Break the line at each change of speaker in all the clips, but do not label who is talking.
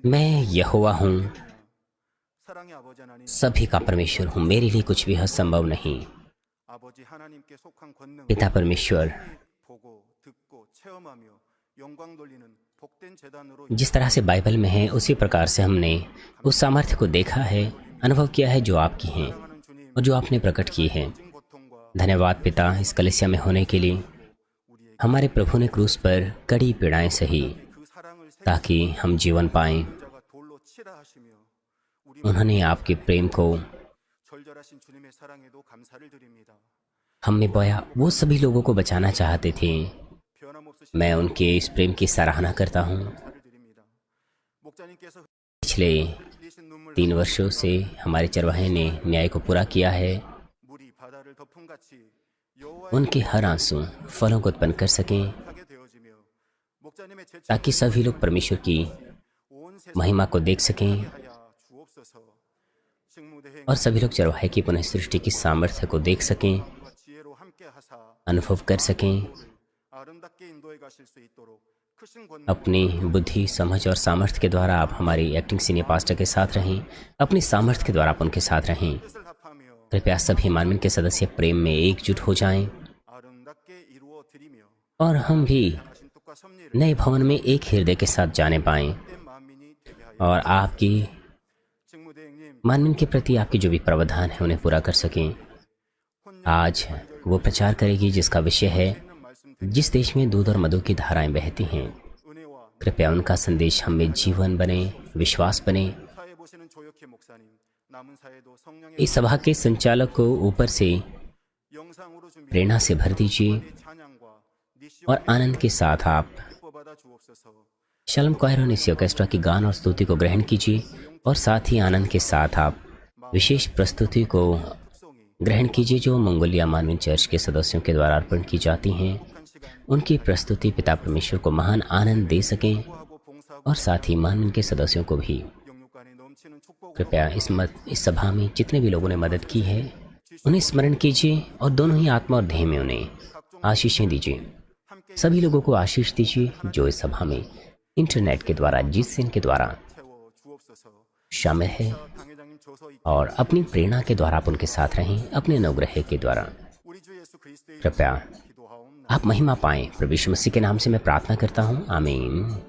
मैं यहोवा हूँ, सभी का परमेश्वर हूँ, मेरे लिए कुछ भी असंभव नहीं। पिता परमेश्वर जिस तरह से बाइबल में है उसी प्रकार से हमने उस सामर्थ्य को देखा है, अनुभव किया है जो आपकी हैं और जो आपने प्रकट की है। धन्यवाद पिता इस कलीसिया में होने के लिए। हमारे प्रभु ने क्रूस पर कड़ी पीड़ाएं सही ताकि हम जीवन पाएं। उन्होंने आपके प्रेम को हम में बोया। वो सभी लोगों को बचाना चाहते थे। मैं उनके इस प्रेम की सराहना करता हूँ। पिछले 3 वर्षों से हमारे चरवाहे ने न्याय को पूरा किया है। उनके हर आंसू फलों को उत्पन्न कर सकें ताकि सभी लोग परमेश्वर की महिमा को देख सकें और सभी लोग चरवाहे की पुनः सृष्टि की सामर्थ्य को देख सकें, अनुभव कर सकें। अपनी बुद्धि, समझ और सामर्थ्य के द्वारा आप हमारी एक्टिंग सीनियर पास्टर के साथ रहें। अपनी सामर्थ्य के द्वारा आप उनके साथ रहें। कृपया सभी मानवीन के सदस्य प्रेम में एकजुट हो जाएं और हम भी नए भवन में एक हृदय के साथ जाने पाएं और आपकी मानवीन के प्रति आपके जो भी प्रावधान है उन्हें पूरा कर सकें। आज वो प्रचार करेगी जिसका विषय है जिस देश में दूध और मधु की धाराएं बहती हैं। कृपया उनका संदेश हम में जीवन बने, विश्वास बने। इस सभा के संचालक को ऊपर से प्रेरणा से भर दीजिए और आनंद के साथ आप शालोम क्वायर और निसी ऑर्केस्ट्रा की गान और स्तुति को ग्रहण कीजिए और साथ ही आनंद के साथ आप विशेष प्रस्तुति को ग्रहण कीजिए जो मंगोलिया मानवीन चर्च के सदस्यों के द्वारा अर्पण की जाती हैं। उनकी प्रस्तुति पिता परमेश्वर को महान आनंद दे सकें और साथ ही मानवीन के सदस्यों को भी। कृपया इस सभा में जितने भी लोगों ने मदद की है उन्हें स्मरण कीजिए और दोनों ही आत्मा और देह में उन्हें आशीषें दीजिए। सभी लोगों को आशीष दीजिए जो इस सभा में इंटरनेट के द्वारा, जिससे के द्वारा शामिल है और अपनी प्रेरणा के द्वारा आप उनके साथ रहें, अपने अनुग्रह के द्वारा। कृपया आप महिमा पाएं। प्रभु यीशु मसीह के नाम से मैं प्रार्थना करता हूं, आमीन।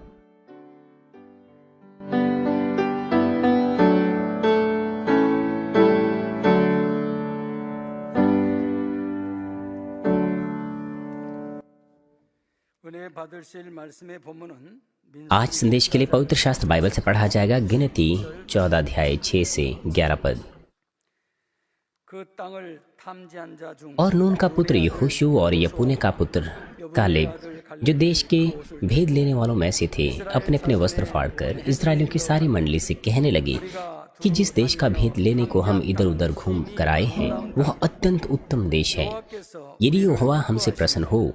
आज संदेश के लिए पवित्र शास्त्र बाइबल से पढ़ा जाएगा गिनती 14 अध्याय 6 से 11 पद। और नून का पुत्र यहोशू और यपुने का पुत्र कालेब जो देश के भेद लेने वालों में से थे, अपने अपने वस्त्र फाड़कर इस्राएलियों की सारी मंडली से कहने लगे कि जिस देश का भेद लेने को हम इधर उधर घूम कर आए हैं वह अत्यंत उत्तम देश है। यदि यहोवा हमसे प्रसन्न हो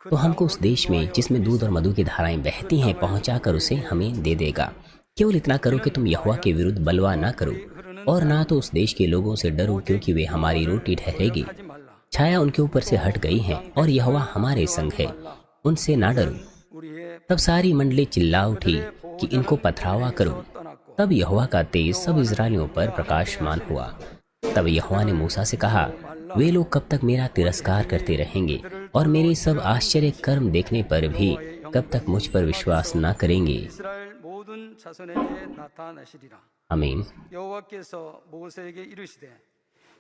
तो हमको उस देश में जिसमें दूध और मधु की धाराएं बहती हैं पहुंचाकर उसे हमें दे देगा। केवल इतना करो कि तुम यहोवा के विरुद्ध बलवा ना करो और ना तो उस देश के लोगों से डरो, क्योंकि वे हमारी रोटी ठहरेगी। छाया उनके ऊपर से हट गई है और यहोवा हमारे संग है, उनसे ना डरो। तब सारी मंडली चिल्ला उठी कि इनको पथरावा करो। तब यहोवा का तेज सब इस्राएलियों पर प्रकाशमान हुआ। तब यहोवा ने मूसा से कहा, वे लोग कब तक मेरा तिरस्कार करते रहेंगे और मेरे सब आश्चर्य कर्म देखने पर भी कब तक मुझ पर विश्वास न करेंगे। आमीन।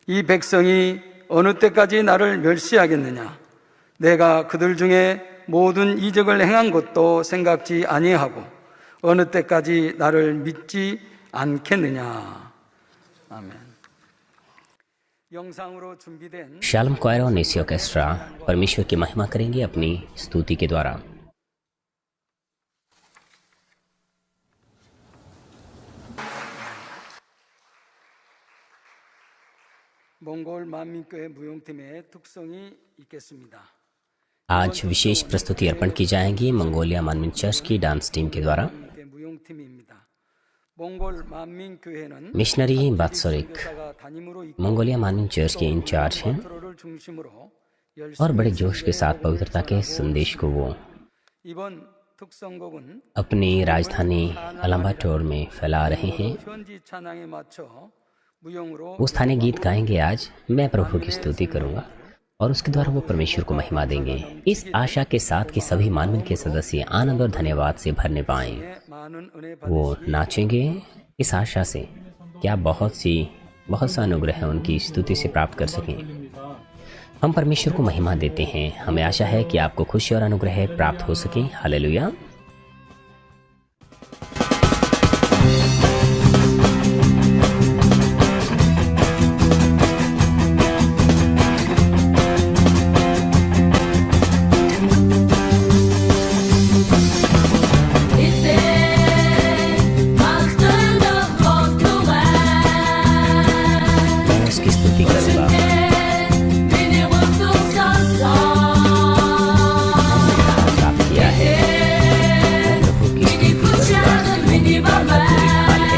이 백성이 어느 때까지 나를 멸시하겠느냐? 내가 그들 중에 모든 이적을 행한 것도 생각지 아니하고 어느 때까지 나를 믿지 않겠느냐? 아멘.
शालोम क्वायर और निसी ऑर्केस्ट्रा परमेश्वर की महिमा करेंगे अपनी स्तुति के द्वारा।
몽골 만민교회 무용팀의 특성이 있겠습니다.
आज विशेष प्रस्तुति अर्पण की जाएगी मंगोलिया मानवीन चर्च की डांस टीम के द्वारा। मिशनरी बात्सोरिक मंगोलिया मानवीन चर्च के इंचार्ज हैं। और बड़े जोश के साथ पवित्रता के संदेश को वो
이번 특성곡은
अपनी राजधानी अलाबाटोर में फैला रहे हैं।
현지 찬양에 맞춰 무용으로
वो स्थानीय गीत गाएंगे। आज मैं प्रभु की स्तुति करूंगा और उसके द्वारा वो परमेश्वर को महिमा देंगे, इस आशा के साथ कि सभी मानवीन के सदस्य आनंद और धन्यवाद से भरने पाएं।
많은 은혜
वो नाचेंगे इस आशा से कि आप बहुत सा अनुग्रह उनकी स्तुति से प्राप्त कर सकें। हम परमेश्वर को महिमा देते हैं। हमें आशा है कि आपको खुशी और अनुग्रह प्राप्त हो सके। हालेलुया। मैं उसकी स्तुति करूंगा। प्राप्त किया है। मैं प्रभु की स्तुति करूंगा। मेरी ताकत मेरी ढाल है।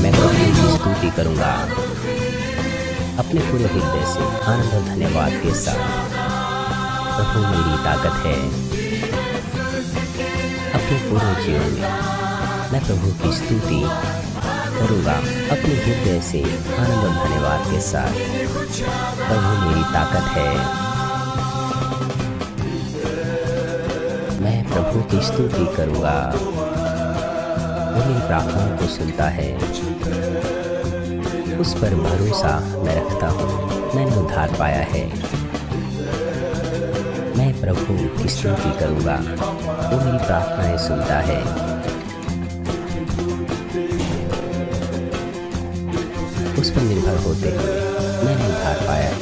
मैं प्रभु की स्तुति करूंगा अपने पूरे हृदय से, आनंद और धन्यवाद के साथ। प्रभु मेरी ताकत है। अपने पूरे जीवन में मैं प्रभु की स्तुति करूंगा अपने हृदय से, आनंद और धन्यवाद के साथ। प्रभु मेरी ताकत है। मैं प्रभु की स्तुति करूंगा। वो मेरी प्रार्थनाओं को सुनता है। उस पर भरोसा मैं रखता हूँ। मैंने उद्धार पाया है। मैं प्रभु की स्तुति करूंगा। वो मेरी प्रार्थनाएं सुनता है। उस पर निर्भर होते हुए मैंने उद्धार पाया है।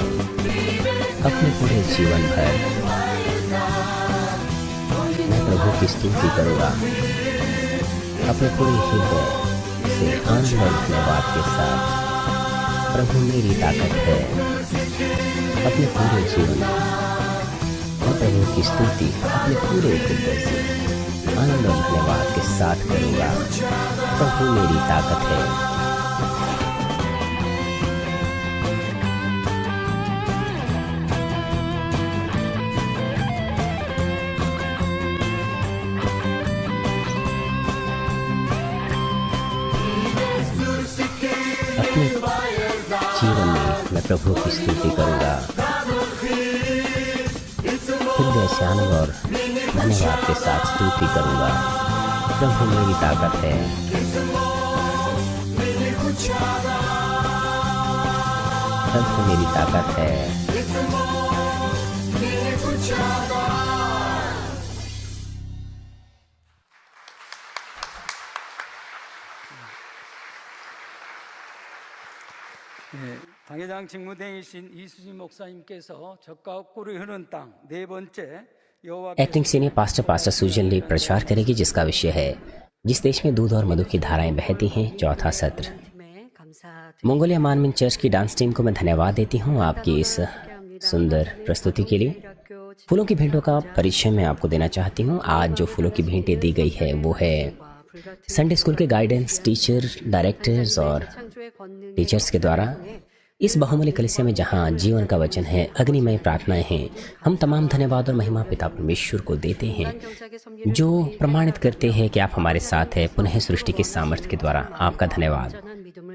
अपने पूरे जीवन भर मैं प्रभु की स्तुति करूंगा अपने पूरे हृदय से, आनंद और धन्यवाद के साथ। प्रभु मेरी ताकत है। अपने पूरे जीवन मैं प्रभु की स्तुति अपने पूरे हृदय से, आनंद और धन्यवाद के साथ करूंगा। प्रभु मेरी ताकत है। अपने जीवन में मैं प्रभु की स्तुति करूंगा। हृदय से आनंद और धन्यवाद के साथ स्तुति करूंगा। प्रभु मेरी ताकत है। प्रभु मेरी ताकत है।
당회장 직무대행이신 이수진 목사님께서 적과 꿀이 흐르는 땅 네 번째 여호와께서
एक्टिंग सीनियर पास्टर सुजन ली प्रचार करेगी, जिसका विषय है जिस देश में दूध और मधु की धाराएं बहती हैं। चौथा सत्र। मंगोलिया मानमिन चर्च की डांस टीम को मैं धन्यवाद देती हूँ आपकी इस सुंदर प्रस्तुति के लिए। फूलों की भेंटों का परिचय मैं आपको देना चाहती हूँ। आज जो फूलों की भेंटें दी गई है वो है संडे स्कूल के गाइडेंस टीचर, डायरेक्टर्स और टीचर्स के द्वारा। इस बहुमूल्य कलीसिया में जहाँ जीवन का वचन है, अग्निमय प्रार्थनाएं हैं, हम तमाम धन्यवाद और महिमा पिता परमेश्वर को देते हैं जो प्रमाणित करते हैं कि आप हमारे साथ हैं। पुनः सृष्टि के सामर्थ्य के द्वारा आपका धन्यवाद।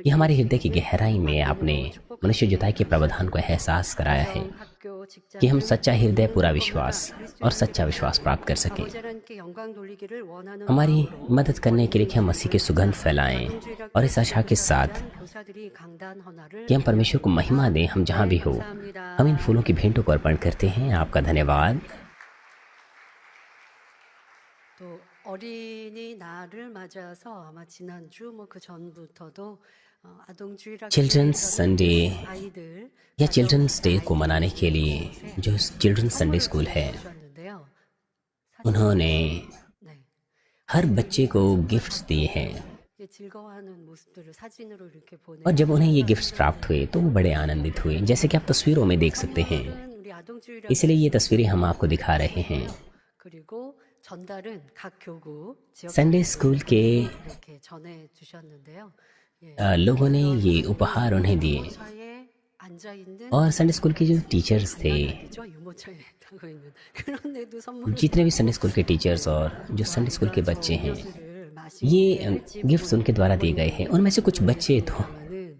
ये हमारे हृदय की गहराई में आपने मनुष्य जुताई के प्रावधान को एहसास कराया है कि हम सच्चा हृदय, पूरा विश्वास और सच्चा विश्वास प्राप्त कर सकें। हमारी मदद करने के लिए कि हम मसीह की सुगंध फैलाएं और इस आशा के साथ कि हम परमेश्वर को महिमा दें। हम जहाँ भी हो, हम इन फूलों की भेंटों को अर्पण करते हैं। आपका धन्यवाद। चिल्ड्रंस संडे या चिल्ड्रंस डे को मनाने के लिए जो चिल्ड्रंस संडे स्कूल है, उन्होंने हर बच्चे को गिफ्ट्स दिए हैं और जब उन्हें ये गिफ्ट्स प्राप्त हुए तो वो बड़े आनंदित हुए, जैसे कि आप तस्वीरों में देख सकते हैं। इसलिए ये तस्वीरें हम आपको दिखा रहे हैं।
그리고 전달은 각 교구 지역
संडे स्कूल के
이렇게 전해 주셨는데요. 예.
लोगों ने ये उपहार उन्हें दिए
유모차에 앉아 있는
और संडे स्कूल के जो टीचर्स थे,
죠 유모차에 타고 있는 그런데도 선물
जितने भी संडे स्कूल के टीचर्स और जो संडे स्कूल के बच्चे हैं,
음료수를 마시고
ये गिफ्ट्स उनके द्वारा दिए गए हैं। उनमें से कुछ बच्चे तो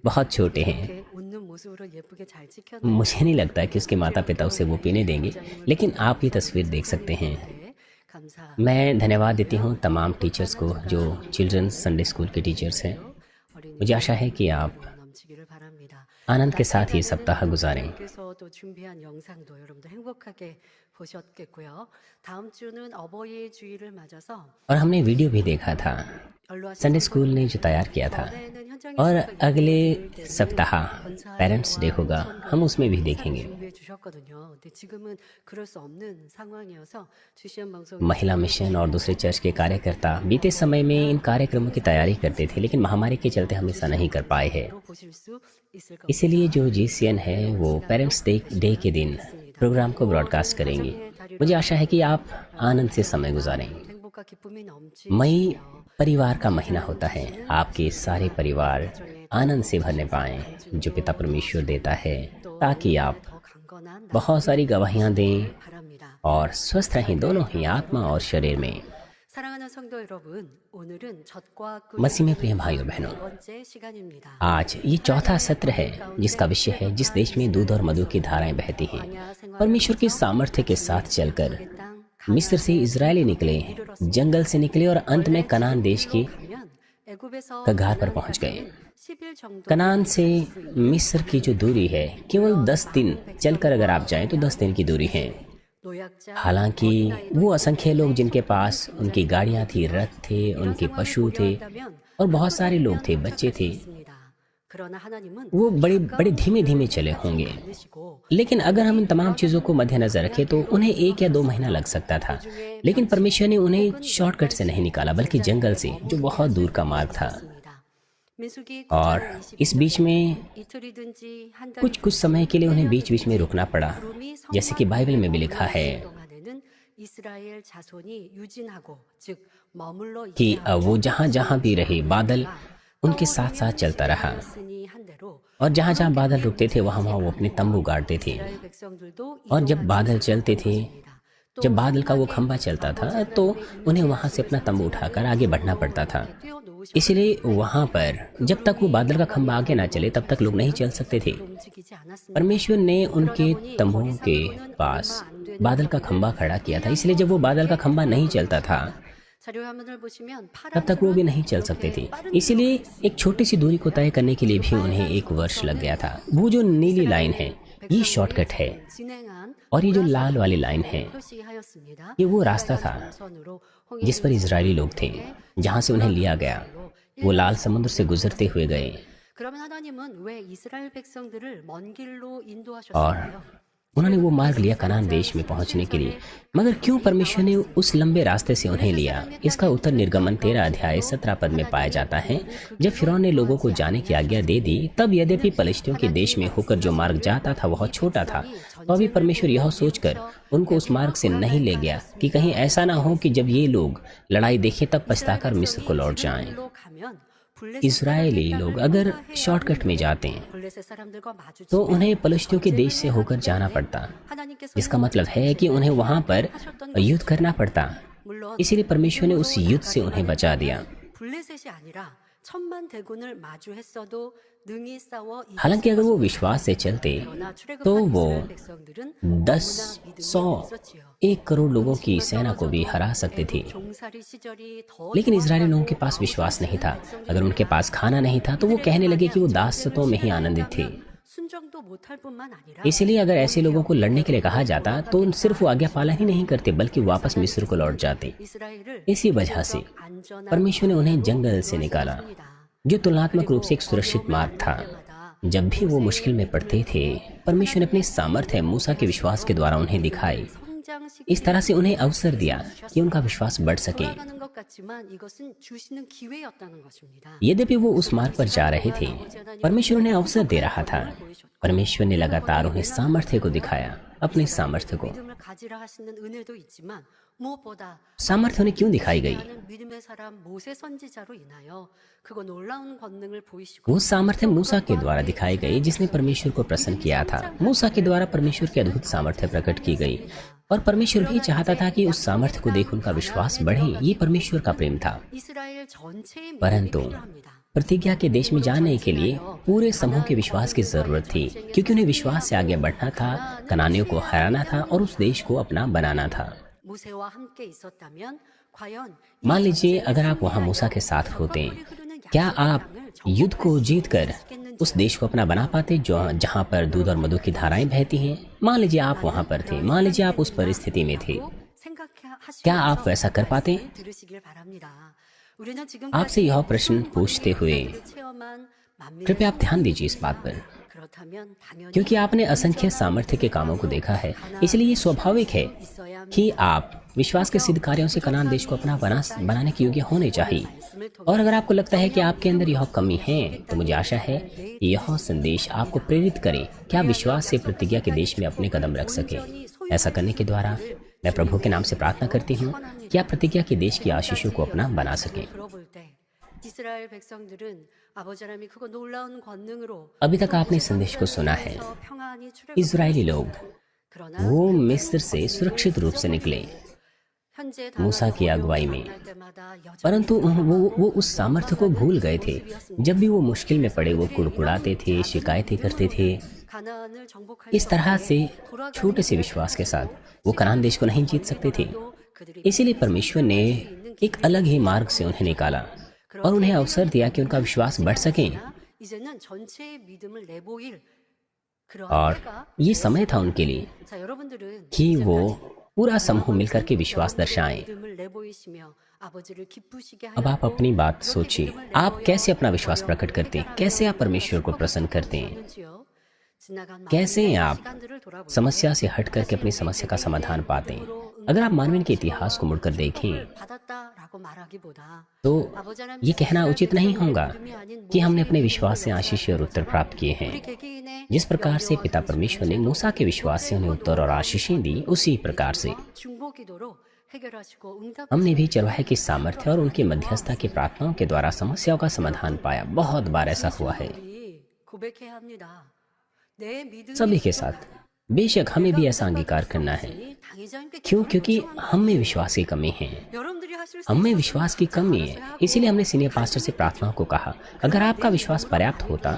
बहुत छोटे हैं।
이렇게 웃는 모습으로 예쁘게 잘 찍혔는데
मुझे नहीं लगता कि उसके माता पिता उसे वो पीने देंगे, लेकिन आप ये तस्वीर देख सकते हैं।
감사.
मैं धन्यवाद देती हूँ तमाम टीचर्स को जो चिल्ड्रंस संडे स्कूल के टीचर्स हैं। मुझे आशा है कि आप
넘치기를 바랍니다.
आनंद के साथ ये सप्ताह गुजारें।
께서 또 준비한 영상도 여러분들 행복하게 보셨겠고요. 다음 주는 어버이 주일을 맞아서
और हमने वीडियो भी देखा था
연로하신
संडे स्कूल ने जो तैयार किया था।
분들은 현장에
और
있을
अगले
때는
सप्ताह पेरेंट्स डे होगा, हम उसमें भी देखेंगे।
준비해 주셨거든요. 근데 지금은 그럴 수 없는 상황이어서 주시은 방송
महिला मिशन और दूसरे चर्च के कार्यकर्ता बीते समय में इन कार्यक्रमों की तैयारी करते थे, लेकिन महामारी के चलते हम ऐसा नहीं कर पाए हैं।
보실 수 있을 겁니다.
इसीलिए जो GCN है वो पेरेंट्स डे के दिन प्रोग्राम को ब्रॉडकास्ट करेंगे। मुझे आशा है कि आप आनंद से समय गुजारें।
행복과 기쁨이 넘치
मई परिवार का महीना होता है। आपके सारे परिवार आनंद से भरने पाएं जो पिता परमेश्वर देता है, ताकि आप
더 강건한
बहुत सारी गवाहियां दें
바랍니다.
और स्वस्थ रहें, दोनों ही आत्मा और शरीर में।
사랑하는 성도 여러분, 오늘은 젖과 꿀
मसीह में प्रिय भाइयों बहनों,
네 번째 시간입니다.
आज ये चौथा सत्र है जिसका विषय है जिस देश में दूध और मधु की धाराएं बहती हैं। परमेश्वर के सामर्थ्य के साथ चलकर
땅
मिस्र से इजरायली निकले, जंगल से निकले और अंत में कनान देश की
가면 애굽에서
कगार पर पहुंच गए।
10일 정도
कनान से मिस्र की जो दूरी है केवल 10 दिन चलकर अगर आप जाएं तो 10 दिन की दूरी है।
노약자
हालांकि वो असंख्य लोग जिनके पास उनकी गाड़ियां थी, रथ थे, उनके पशु थे और बहुत सारे लोग थे, बच्चे थे,
있습니다. 그러나 하나님은
वो बड़े बड़े धीमे धीमे चले होंगे।
않으시고
लेकिन अगर हम इन तमाम चीजों को मद्देनजर रखें तो उन्हें 1 या 2 महीना लग सकता था। लेकिन परमेश्वर ने उन्हें शॉर्टकट से नहीं निकाला, बल्कि जंगल से, जो बहुत दूर का मार्ग था।
있습니다. 민수기
और
9장
इस बीच में
이틀이든지 한 달
कुछ समय के लिए उन्हें बीच बीच में रुकना पड़ा, जैसे कि बाइबल में भी लिखा है
동안에는 이스라엘 자손이 유진하고 즉 머물러
कि वो जहाँ जहाँ भी रहे बादल उनके साथ साथ चलता रहा,
있으니 한 대로
और जहाँ जहाँ बादल रुकते थे वहाँ वहाँ वो अपने तंबू गाड़ते थे।
이스라엘 백성들도
और जब बादल चलते थे, जब बादल का वो खंभा चलता था तो उन्हें वहाँ से अपना तंबू उठाकर आगे बढ़ना पड़ता था।
뛰어놓으시고
इसलिए वहाँ पर जब तक वो बादल का खंभा आगे ना चले तब तक लोग नहीं चल सकते थे।
움직이지 않았습니다.
परमेश्वर ने उनके तंबुओं के पास बादल का खंभा खड़ा किया था, इसलिए जब वो बादल का खंभा नहीं चलता था
자료 화면을 보시면
तब तक वो भी नहीं चल सकते थे। इसलिए एक छोटी सी दूरी को तय करने के लिए भी उन्हें 1 वर्ष लग गया था। वो जो नीली लाइन है ये शॉर्टकट है,
진행한
और ये जो लाल वाली लाइन है
표시하였습니다.
ये वो रास्ता था
선으로
जिस पर इजरायली लोग थे, जहाँ से उन्हें लिया गया। वो लाल समुद्र से गुजरते हुए गए।
그러면 하나님은 왜 이스라엘 백성들을 먼 길로
और
인도하셨을까요?
उन्होंने वो मार्ग लिया कनान देश में पहुंचने के लिए, मगर क्यों परमेश्वर ने उस लंबे रास्ते से उन्हें लिया? इसका उत्तर निर्गमन 13 अध्याय 17 पद में पाया जाता है। जब फिरौन ने लोगों को जाने की आज्ञा दे दी, तब यद्यपि पलिश्तियों के देश में होकर जो मार्ग जाता था वह छोटा था, तो अभी परमेश्वर यह सोचकर उनको उस मार्ग से नहीं ले गया कि कहीं ऐसा ना हो कि जब ये लोग लड़ाई देखें तब पछताकर मिस्र को लौट जाएं।
길로 가면
इजरायली लोग अगर शॉर्टकट में जाते हैं
블레셋 सा람들과 마주치면
तो उन्हें पलिश्तियों के देश से होकर जाना पड़ता,
하나님께서
जिसका मतलब है कि उन्हें वहां पर युद्ध करना पड़ता।
물론
इसीलिए परमेश्वर ने उस युद्ध से उन्हें बचा दिया।
블레셋이 아니라 천만 대군을 마주했어도 능히 싸워 이길
हालांकि अगर वो विश्वास से चलते
그러나 출애굽한
तो वो
이스라엘 백성들은
10,
너무나
100,
믿음이 있었지요.
1 करोड़ लोगों की सेना को भी हरा सकते थे।
종살이 시절이 더
लेकिन इजरायली लोगों के पास विश्वास नहीं था। अगर उनके पास खाना नहीं था तो वो कहने लगे कि वो दासत्वों में ही आनंदित थे।
순종도 못할 뿐만 아니라
इसलिए अगर ऐसे लोगों को लड़ने के लिए कहा जाता तो सिर्फ वो आज्ञा पालन ही नहीं करते बल्कि वापस मिस्र को लौट जाते।
이스라엘을
इसी वजह से
안전한
परमेश्वर ने उन्हें जंगल से निकाला, जो तुलनात्मक रूप से एक सुरक्षित मार्ग था। जब भी वो मुश्किल में पड़ते थे, परमेश्वर ने अपनी सामर्थ्य मूसा के विश्वास के द्वारा उन्हें दिखाई।
성장시키는
इस तरह से उन्हें अवसर दिया कि उनका विश्वास बढ़ सके।
것 같지만 이것은 주시는 기회였다는 것입니다.
यद्यपि वो उस मार्ग पर जा रहे थे, परमेश्वर उन्हें अवसर दे रहा था। परमेश्वर ने लगातार उन्हें सामर्थ्य को दिखाया अपने सामर्थ्य को।
믿음을 가지라 하시는 은혜도 있지만 무엇보다
सामर्थ्य उन्हें क्यों दिखाई गई?
하는 믿음의 사람 모세 선지자로 인하여 그거 놀라운 권능을 보이시고
वो सामर्थ्य मूसा के द्वारा दिखाई गई जिसने परमेश्वर को प्रसन्न किया था। मूसा के द्वारा परमेश्वर की अद्भुत सामर्थ्य प्रकट की गई और परमेश्वर भी चाहता था कि उस सामर्थ्य को देख उनका विश्वास बढ़े। ये परमेश्वर का प्रेम था।
이스라엘 전체의 믿음이
परंतु
필요합니다.
प्रतिज्ञा के देश में जाने के लिए पूरे समूह के विश्वास की जरूरत थी, क्योंकि उन्हें विश्वास से आगे बढ़ना था, कनानियों को हराना था और उस देश को अपना बनाना था।
모세와 함께 있었다면 과연
मान लीजिए अगर आप वहाँ मूसा के साथ होते, क्या आप युद्ध को जीतकर उस देश को अपना बना पाते जो जहाँ पर दूध और मधु की धाराएं बहती हैं? मान लीजिए आप वहाँ पर थे, मान लीजिए आप उस परिस्थिति में थे, क्या आप वैसा कर पाते? आपसे यह प्रश्न पूछते हुए कृपया आप ध्यान दीजिए इस बात पर, क्योंकि आपने असंख्य सामर्थ्य के कामों को देखा है, इसलिए ये स्वाभाविक है कि आप विश्वास के सिद्ध कार्यों से कनान देश को अपना बनाने के योग्य होने चाहिए। और अगर आपको लगता है कि आपके अंदर यह कमी है, तो मुझे आशा है कि यह संदेश आपको प्रेरित करे कि आप विश्वास से प्रतिज्ञा के देश में अपने कदम रख सके। ऐसा करने के द्वारा मैं प्रभु के नाम से प्रार्थना करती हूँ कि आप प्रतिज्ञा के देश की आशीषों को अपना बना सकें।
이스라엘 백성들은 아버지 하나님이 그거 놀라운 권능으로
अभी तक आपने संदेश को सुना है।
평안히 출애굽
इजरायली लोग
그러나
वो मिस्र से सुरक्षित रूप से निकले
현재
मूसा की अगुवाई में,
할 때마다 여전히
परंतु वो उस सामर्थ्य को भूल गए थे। जब भी वो मुश्किल में पड़े वो कुड़कुड़ाते थे, शिकायतें करते थे।
가나안을 정복할
इस तरह से छोटे से विश्वास के साथ वो कनान देश को नहीं जीत सकते थे। इसीलिए परमेश्वर ने एक अलग ही मार्ग से उन्हें निकाला और उन्हें अवसर दिया कि उनका विश्वास बढ़ सके।
이제는 전체의 믿음을 내보일 그런
और
때가
ये समय था उनके लिए
자 여러분들은
कि वो पूरा समूह मिलकर के विश्वास दर्शाएं।
믿음을 내보이시며 아버지를 기쁘시게
अब आप अपनी बात सोचिए, आप कैसे अपना विश्वास प्रकट करते हैं, कैसे आप परमेश्वर को प्रसन्न करते हैं, कैसे आप समस्या से हट करके अपनी समस्या का समाधान पाते हैं। अगर आप मानवीय के इतिहास को मुड़कर देखें
받았다라고 말하기보다
तो ये कहना उचित नहीं होगा कि हमने अपने विश्वास से आशीष और उत्तर प्राप्त किए हैं।
우리 개개인의
जिस प्रकार से पिता परमेश्वर ने मूसा के विश्वास से उन्हें उत्तर और आशीषें दी, उसी प्रकार से
중보기도로 해결하시고 응답
हमने भी चरवाहे की सामर्थ्य और उनकी मध्यस्थता की प्रार्थनाओं के द्वारा समस्याओं का समाधान पाया। बहुत बार ऐसा हुआ है
고백해야 합니다. 내 믿음이
सभी के साथ। बेशक हमें भी ऐसा अंगीकार करना है।
당회장님께
क्यों? क्योंकि हम में विश्वास की कमी है,
여러분들이 하실 수
हम में विश्वास की कमी है। इसीलिए हमने सीनियर पास्टर से प्रार्थनाओं को कहा, अगर आपका विश्वास पर्याप्त होता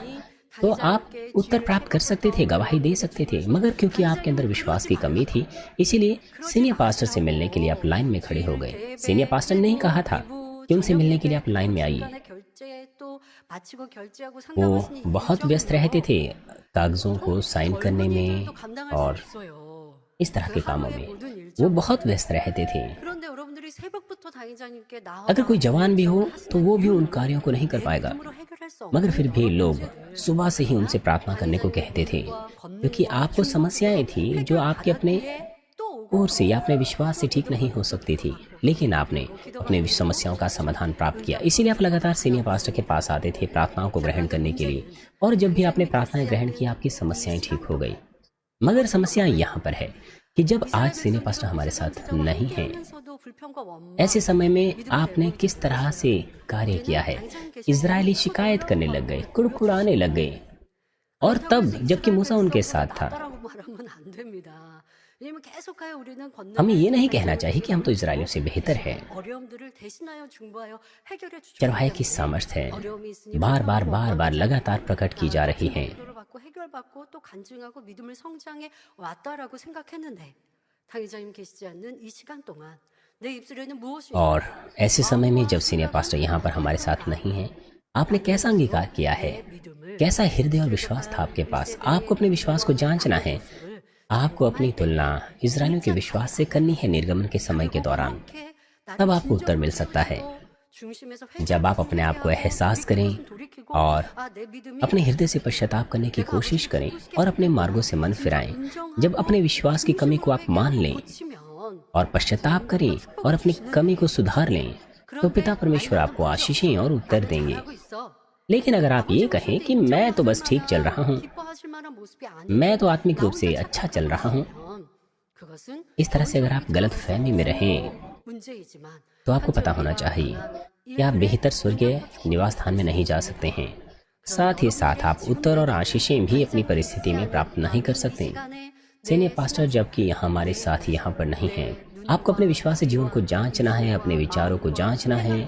तो आप उत्तर प्राप्त कर सकते थे, गवाही दे सकते थे, मगर क्योंकि आपके अंदर विश्वास की कमी थी, इसीलिए सीनियर पास्टर से मिलने के लिए आप लाइन में खड़े हो गए। सीनियर पास्टर ने नहीं कहा था कि उनसे मिलने के लिए आप लाइन में आइए।
결제 또 마치고 결제하고
वो
상담하시니
बहुत व्यस्त रहते थे कागजों को साइन करने में और इस तरह के कामों में, वो बहुत व्यस्त रहते थे।
그런데 여러분들이 새벽부터 당회장님께 나와
अगर कोई जवान भी हो तो वो भी उन कार्यों को नहीं कर पाएगा,
해결할 수
मगर फिर भी लोग सुबह से ही उनसे प्रार्थना करने को कहते थे, क्योंकि आपको समस्याएं थी जो आपके अपने ओर से या अपने विश्वास से ठीक नहीं हो सकती थी, लेकिन आपने अपने समस्याओं का समाधान प्राप्त किया। इसीलिए आप लगातार सीनियर पास्टर के पास आते थे प्रार्थनाओं को ग्रहण करने के लिए, और जब भी आपने प्रार्थनाएं ग्रहण की आपकी समस्याएं ठीक हो गई। मगर समस्या यहाँ पर है कि जब आज सीनियर पास्टर हमारे साथ नहीं हैं,
하면서도 불평과 원망
ऐसे समय में आपने किस तरह से कार्य किया है। इजरायली शिकायत करने लग गए, कुड़कुड़ाने लग गए, और तब जबकि मूसा उनके साथ था।
나라고 말하면 안 됩니다. 왜냐면 계속하여 우리는 권능
हमें ये नहीं कहना चाहिए कि हम तो इजरायलियों से बेहतर हैं।
어려움들을 대신하여 중보하여 해결해 주죠.
चरवाहे की सामर्थ्य है
어려움이 있으니
बार बार लगातार प्रकट की जा रही है।
기도를 받고 해결받고 또 간증하고 믿음을 성장해 왔다라고 생각했는데 당회장님 계시지 않는 이 시간 동안 내 입술에는 무엇이
और ऐसे समय में जब सीनियर पास्टर यहाँ पर हमारे साथ नहीं है, आपने कैसा अंगीकार किया है,
믿음을
कैसा हृदय और विश्वास था आपके पास। आपको अपने विश्वास को जांचना है। आपको अपनी तुलना इजरायलियों के विश्वास से करनी है निर्गमन के समय के दौरान। तब आपको उत्तर मिल सकता है
중심에서
जब आप अपने आप को एहसास करें और
내 믿음이
अपने हृदय से पश्चाताप करने की कोशिश करें और अपने मार्गों से मन फिराएं। जब अपने विश्वास की कमी को आप मान लें
고치면
और पश्चाताप करें और अपनी कमी को सुधार लें, तो पिता परमेश्वर आपको आशीषें और उत्तर देंगे।
하고 있어.
लेकिन अगर आप ये कहें कि मैं तो बस ठीक चल रहा हूँ,
기뻐하실 만한 모습이 아니
मैं तो आत्मिक रूप से अच्छा चल रहा हूँ,
그것은
इस तरह से अगर आप गलत फहमी में रहें
문제이지만
तो आपको पता होना चाहिए कि आप बेहतर स्वर्गीय निवास स्थान में नहीं जा सकते हैं। साथ ही साथ आप उत्तर और आशीषें भी अपनी परिस्थिति में प्राप्त नहीं कर सकते। सीनियर पास्टर जबकि यहाँ हमारे साथ यहाँ पर नहीं हैं, आपको अपने विश्वासी जीवन को जांचना है, अपने विचारों को जांचना है,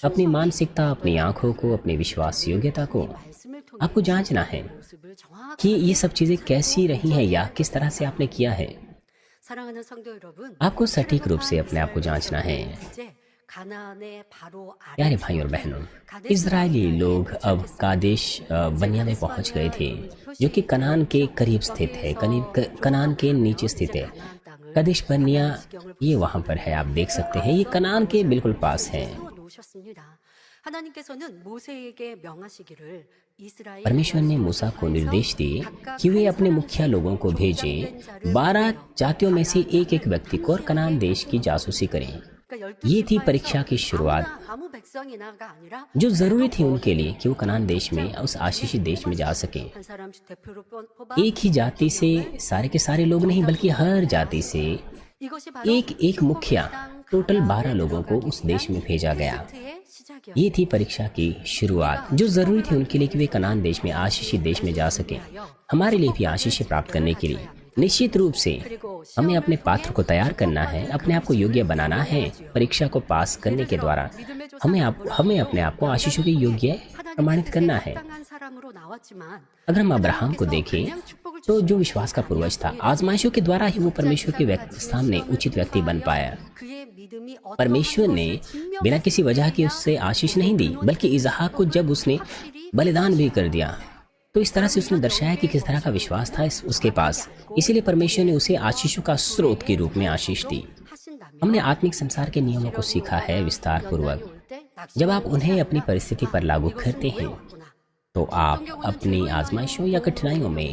अपनी मानसिकता, अपनी आंखों को, अपनी विश्वास योग्यता को आपको जांचना है कि ये सब चीजें कैसी रही हैं या किस तरह से आपने किया है।
사랑하는 성도 여러분,
आपको सटीक रूप से अपने आप को जांचना है।
이제 가나안의 바로
प्यारे
아래
भाई और बहनों, इजरायली लोग अब कादेश बनिया में पहुंच गए थे, जो कि कनान के करीब स्थित है, कनान के नीचे स्थित है। कादेश बनिया ये वहां पर है, आप देख सकते हैं, ये कनान के बिल्कुल पास है।
놓으셨습니다. 하나님께서는 모세에게 명하시기를 이스라엘
परमेश्वर ने मूसा को निर्देश दिए कि वे अपने मुखिया लोगों को भेजें, 12 जातियों में से एक एक व्यक्ति को और कनान देश की जासूसी करें। ये थी परीक्षा की शुरुआत,
아무 백성이나가 아니라
जो जरूरी थी उनके लिए कि वो कनान देश में, उस आशीषित देश में जा सके।
한 사람씩 대표로 뽑아
एक ही जाति से सारे के सारे लोग नहीं, बल्कि हर जाति से
이것이 바로
एक एक मुखिया, टोटल 12 लोगों को उस देश में भेजा गया।
의 시작이었습니다.
ये थी परीक्षा की शुरुआत, जो जरूरी थी उनके लिए कि वे कनान देश में, आशीषित देश में जा सके। हमारे लिए भी आशीष प्राप्त करने के लिए निश्चित रूप से हमें अपने पात्र को तैयार करना है, अपने आप को योग्य बनाना है। परीक्षा को पास करने के द्वारा हमें अपने आप को आशीषों के योग्य प्रमाणित करना है।
당한 사람으로 나왔지만
अगर हम अब्राहम को देखें तो जो विश्वास का पूर्वज था, आजमाइशों के द्वारा ही वो परमेश्वर के सामने उचित व्यक्ति बन पाया।
그의 믿음이 어떤
परमेश्वर ने बिना किसी वजह के उससे आशीष नहीं दी, बल्कि इसहाक को जब उसने बलिदान भी कर दिया तो इस तरह से उसने दर्शाया कि किस तरह का विश्वास था उसके पास। इसीलिए परमेश्वर ने उसे आशीषों का स्रोत के रूप में आशीष दी।
하신다면
हमने आत्मिक संसार के नियमों को सीखा है विस्तार पूर्वक।
올때
जब आप उन्हें अपनी परिस्थिति पर लागू करते हैं तो आप अपनी आजमाइशों या कठिनाइयों में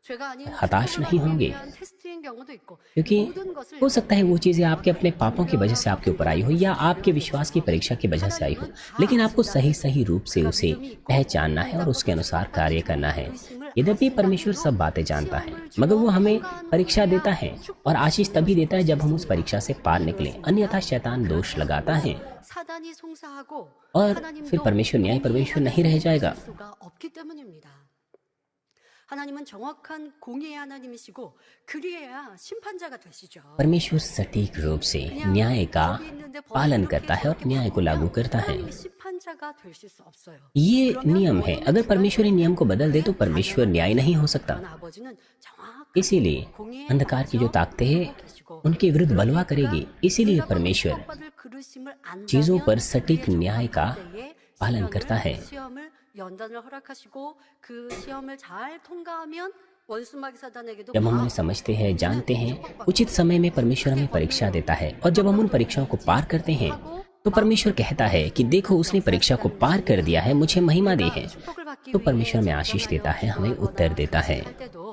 죄가 아닌
हताश नहीं होंगे,
테스트인 경우도 있고
क्योंकि
모든 것을
हो सकता है वो चीजें आपके अपने पापों की वजह से आपके ऊपर आई हो या आपके विश्वास की परीक्षा की वजह से आई हो, लेकिन आपको सही रूप से उसे पहचानना है और उसके अनुसार कार्य करना है। यद्यपि परमेश्वर सब बातें जानता है, मगर वो हमें परीक्षा देता है और आशीष तभी देता है जब हम उस परीक्षा से पार निकलें, अन्यथा शैतान दोष लगाता है
사단이 송사하고
और
하나님도
फिर परमेश्वर न्याय परमेश्वर नहीं रह जाएगा।
수가 없기 때문입니다. 하나님은 정확한 공의의 하나님이시고 그리해야 심판자가 되시죠.
परमेश्वर सटीक रूप से न्याय का पालन करता है और न्याय को लागू करता है।
하나님이 심판자가 되실 수 없어요.
ये नियम है, अगर परमेश्वर इन नियम को बदल दे तो परमेश्वर न्याय नहीं हो सकता।
그러나 아버지는 정확한
इसीलिए अंधकार की जो ताकतें हैं उनके विरुद्ध बलवा करेगी। इसीलिए परमेश्वर
받을 그르심을 안다면
चीजों पर सटीक न्याय का
그때에
पालन करता है।
시험을 연단을 허락하시고 그 시험을 잘 통과하면 원수마귀 사단에게도
जब हम उन्हें समझते हैं, जानते हैं, उचित समय में परमेश्वर हमें परीक्षा देता है और जब हम उन परीक्षाओं को पार करते हैं तो परमेश्वर कहता है कि देखो उसने परीक्षा को पार कर दिया है, मुझे महिमा दी है।
축복을 받기
तो परमेश्वर हमें आशीष देता है, हमें उत्तर देता है।
할 때도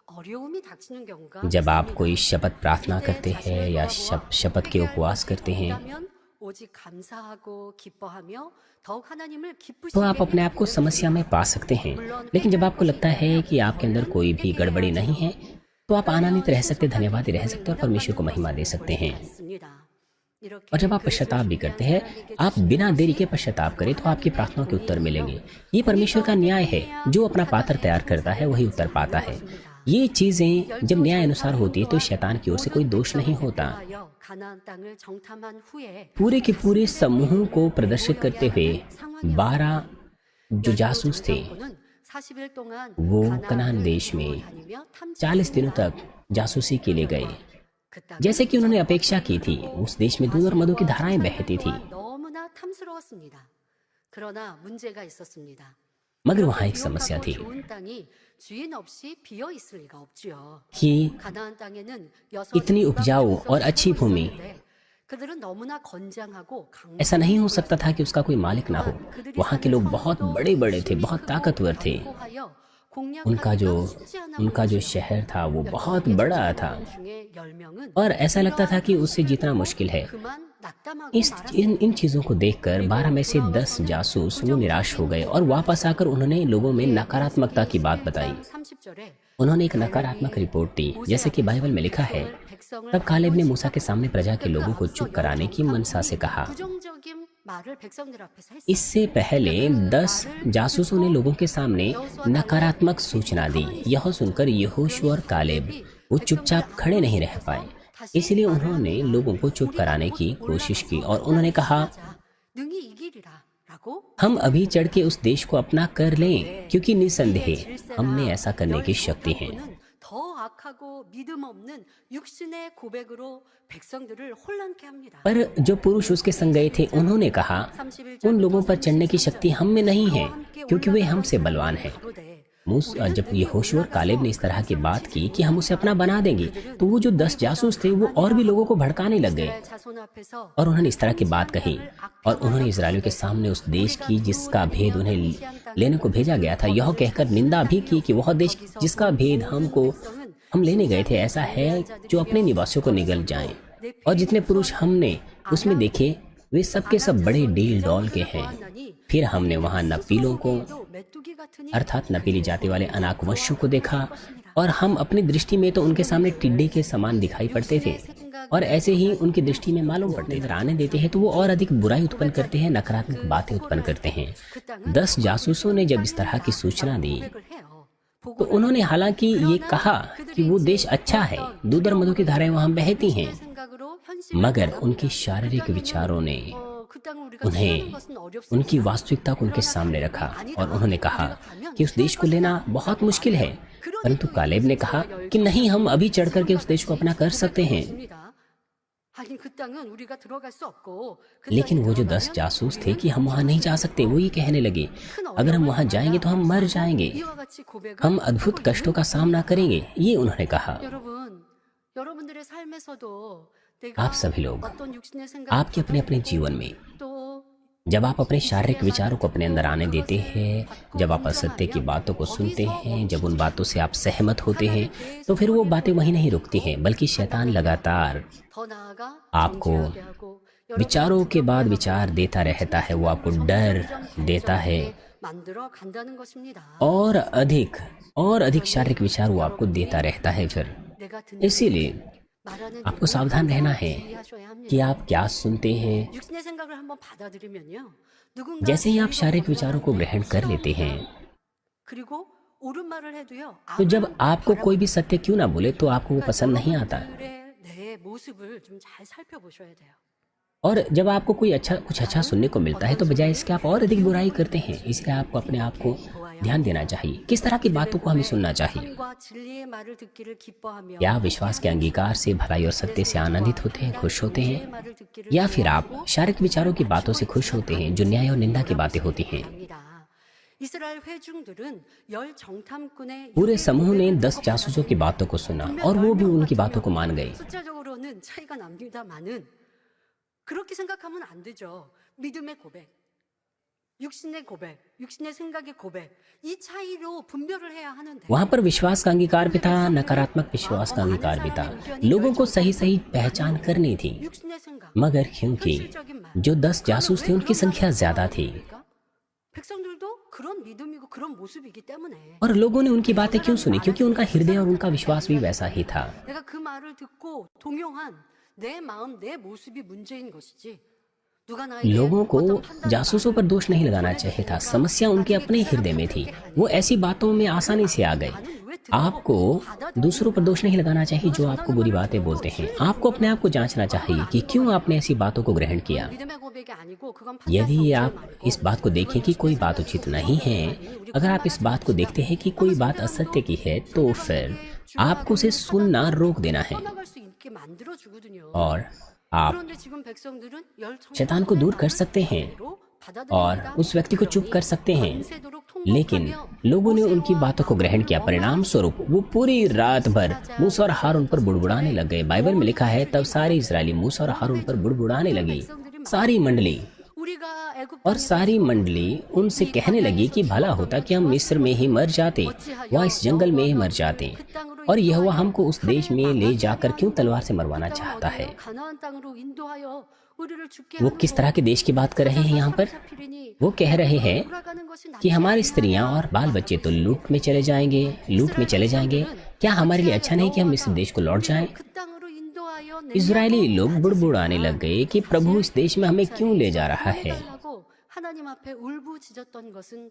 어려움이 닥치는 경우가
जब आप कोई शपथ प्रार्थना करते हैं या शपथ के उपवास करते हैं
있다면 오직 감사하고 기뻐하며 더욱 하나님을
तो आप
기쁘시게
अपने आप को समस्या में पा सकते हैं। लेकिन जब आपको लगता है कि आपके अंदर कोई भी गड़बड़ी नहीं है तो आप आनंदित रह सकते, धन्यवादी रह सकते और परमेश्वर को महिमा दे सकते हैं।
있습니다. 이렇게
और जब आप पश्चाताप भी करते हैं, आप बिना देरी के पश्चाताप करें तो आपकी प्रार्थनाओं के उत्तर मिलेंगे। ये परमेश्वर का न्याय है, जो अपना पात्र तैयार करता है वही उत्तर पाता है। ये चीजें जब न्याय अनुसार होती है तो शैतान की ओर से कोई दोष नहीं होता।
하여 가나안 땅을 정탐한 후에
पूरे के पूरे समूह को प्रदर्शित करते हुए 12 जो जासूस थे
40일 동안
वो कनान देश में 40 दिनों तक जासूसी के लिए गए।
그 땅
जैसे कि उन्होंने अपेक्षा की थी, उस देश में दूध और मधु की धाराएं बहती थी,
너무나 탐스러웠습니다. 그러나 문제가 있었습니다.
मगर वहाँ एक समस्या थी
좋은 땅이 주인 없이 비어 있을 리가 없지요.
कि
가나안 땅에는
इतनी उपजाऊ और अच्छी भूमि,
그들은 너무나 건장하고 강
ऐसा नहीं हो सकता था कि उसका कोई मालिक ना हो। वहाँ के लोग बहुत बड़े बड़े थे, बहुत ताकतवर थे। उनका जो शहर था वो बहुत बड़ा था और ऐसा लगता था कि उससे जीतना मुश्किल है। इन चीजों को देखकर 12 में से 10 जासूस वो निराश हो गए और वापस आकर उन्होंने लोगों में नकारात्मकता की बात बताई। उन्होंने एक नकारात्मक रिपोर्ट दी, जैसे कि बाइबल में लिखा है तब कालेब ने मूसा के सामने प्रजा के लोगों को चुप कराने की मनसा से कहा। इससे पहले 10 जासूसों ने लोगों के सामने नकारात्मक सूचना दी। यह सुनकर यहोशू और कालेब वो चुपचाप खड़े नहीं रह पाए, इसलिए उन्होंने लोगों को चुप कराने की कोशिश की और उन्होंने कहा, हम अभी चढ़ के उस देश को अपना कर लें, क्योंकि निसंदेह हमने ऐसा करने की शक्ति है। पर जो पुरुष उसके संग गए थे उन्होंने कहा, उन लोगों पर चढ़ने की शक्ति हम में नहीं है, क्योंकि वे हमसे बलवान हैं। जब यहोशू और कालेब ने इस तरह की बात की कि हम उसे अपना बना देंगे, तो वो जो 10 जासूस थे वो और भी लोगों को भड़काने लग गए और उन्होंने इस तरह की बात कही और उन्होंने इजरायलियों के सामने उस देश की जिसका भेद उन्हें लेने को भेजा गया था, यह कहकर निंदा भी की कि वह देश जिसका भेद हम लेने गए थे ऐसा है जो अपने निवासियों को निगल जाए, और जितने पुरुष हमने उसमें देखे वे सब के सब बड़े डील डॉल के हैं। फिर हमने वहां नपीलों को अर्थात नपीली जाति वाले अनाक वंशों को देखा, और हम अपनी दृष्टि में तो उनके सामने टिड्डे के समान दिखाई पड़ते थे और ऐसे ही उनकी दृष्टि में मालूम पड़ते थे। आने देते हैं तो वो और अधिक बुराई उत्पन्न करते हैं, नकारात्मक बातें उत्पन्न करते हैं। 10 जासूसों ने जब इस तरह की सूचना दी तो उन्होंने हालांकि ये कहा कि वो देश अच्छा है, दूध और मधु की धाराएं वहां बहती हैं, मगर उनके शारीरिक विचारों ने उन्हें उनकी वास्तविकता को उनके सामने रखा और उन्होंने कहा कि उस देश को लेना बहुत मुश्किल है। परंतु कालेब ने कहा कि नहीं, हम अभी चढ़ करके उस देश को अपना कर सकते हैं। लेकिन वो जो 10 जासूस थे कि हम वहां नहीं जा सकते, वो ये कहने लगे, अगर हम वहां जाएंगे तो हम मर जाएंगे, हम अद्भुत कष्टों का सामना करेंगे, ये उन्होंने कहा। आप सभी लोग आपके अपने अपने जीवन में जब आप अपने शारीरिक विचारों को अपने अंदर आने देते हैं, जब आप असत्य की बातों को सुनते हैं, जब उन बातों से आप सहमत होते हैं, तो फिर वो बातें वहीं नहीं रुकती हैं, बल्कि शैतान लगातार आपको विचारों के बाद विचार देता रहता है। वो आपको डर देता है और अधिक शारीरिक विचार वो आपको देता रहता है। फिर इसीलिए आपको सावधान रहना है कि आप क्या सुनते हैं। जैसे ही आप शारीरिक विचारों को ग्रहण कर लेते हैं, तो जब आपको कोई भी सत्य क्यों ना बोले तो आपको वो पसंद नहीं आता, और जब आपको कुछ अच्छा सुनने को मिलता है तो बजाय इसके आप और अधिक बुराई करते हैं। इसलिए आपको अपने आप को ध्यान देना चाहिए, किस तरह की बातों को हमें सुनना चाहिए। क्या आप विश्वास के अंगीकार से, भलाई और सत्य से आनंदित होते हैं, खुश होते हैं, या फिर आप शारीरिक विचारों की बातों से खुश होते हैं जो न्याय और निंदा की बातें होती हैं। पूरे समूह ने 10 जासूसों की बातों को सुना और वो भी उनकी बातों को मान गए।
그렇게 생각하면 안 되죠. 믿음의 고백, 육신의 생각의 고백, 이 차이로 분별을 해야 하는데.
वहाँ पर विश्वास का अंगीकार भी था, नकारात्मक विश्वास का अंगीकार भी था। लोगों को सही पहचान करनी थी, मगर क्योंकि जो 10 जासूस थे उनकी संख्या ज्यादा थी और लोगों ने उनकी बातें क्यों सुनी, क्योंकि उनका हृदय और उनका विश्वास भी वैसा ही था। लोगों को जासूसों पर दोष नहीं लगाना चाहिए था, समस्या उनके अपने हृदय में थी। वो ऐसी बातों में आसानी से आ गए। आपको दूसरों पर दोष नहीं लगाना चाहिए जो आपको बुरी बातें बोलते हैं। आपको अपने आप को जांचना चाहिए कि क्यों आपने ऐसी बातों को ग्रहण किया। यदि आप इस बात को देखें कि कोई बात उचित नहीं है, अगर आप इस बात को देखते हैं कि कोई बात असत्य की है, तो फिर आपको उसे सुनना रोक देना है और आप शैतान को दूर कर सकते हैं और उस व्यक्ति को चुप कर सकते हैं। लेकिन लोगों ने उनकी बातों को ग्रहण किया। परिणाम स्वरूप वो पूरी रात भर मूसा और हारून पर बुड़बुड़ाने लग गए। बाइबल में लिखा है, तब सारे इस्राएली मूसा और हारून पर बुड़बुड़ाने लगी, सारी मंडली उनसे कहने लगी कि भला होता कि हम मिस्र में ही मर जाते, वहाँ इस जंगल में ही मर जाते, और यहोवा हमको उस देश में ले जाकर क्यों तलवार से मरवाना चाहता है। वो किस तरह के देश की बात कर रहे हैं यहाँ पर? वो कह रहे हैं कि हमारी स्त्रियां और बाल बच्चे तो लूट में चले जाएंगे। क्या हमारे लिए अच्छा नहीं कि हम इस देश को लौट जाएं? इजरायली लोग बुड़बुड़ाने लग गए कि प्रभु इस देश में हमें क्यों ले जा रहा है।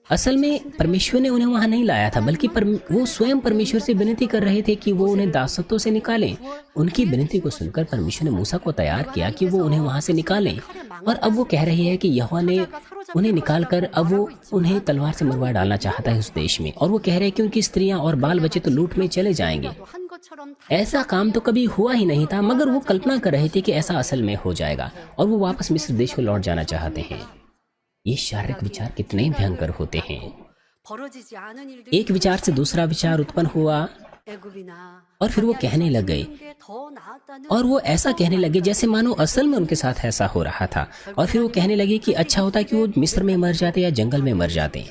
असल में परमेश्वर ने उन्हें वहां नहीं लाया था, बल्कि वो स्वयं परमेश्वर से विनती कर रहे थे कि वो उन्हें दासत्वों से निकालें। उनकी विनती को सुनकर परमेश्वर ने मूसा को तैयार किया कि वो उन्हें वहां से निकालें। और अब वो कह रहे हैं कि यहोवा ने उन्हें निकालकर अब वो उन्हें तलवार से मरवा डालना चाहता है उस देश में। और वो कह रहे हैं कि उनकी स्त्रियां और बाल बच्चे तो लूट में चले जाएंगे। ऐसा काम तो कभी हुआ ही नहीं था, मगर वो कल्पना कर रहे थे कि ऐसा असल में हो जाएगा और वो वापस मिस्र देश को लौट जाना चाहते हैं। ये शारीरिक विचार कितने भयंकर होते हैं। एक विचार से दूसरा विचार उत्पन्न हुआ और फिर वो कहने लग गए, और वो ऐसा कहने लगे जैसे मानो असल में उनके साथ ऐसा हो रहा था। और फिर वो कहने लगे कि अच्छा होता कि वो मिस्र में मर जाते या जंगल में मर जाते।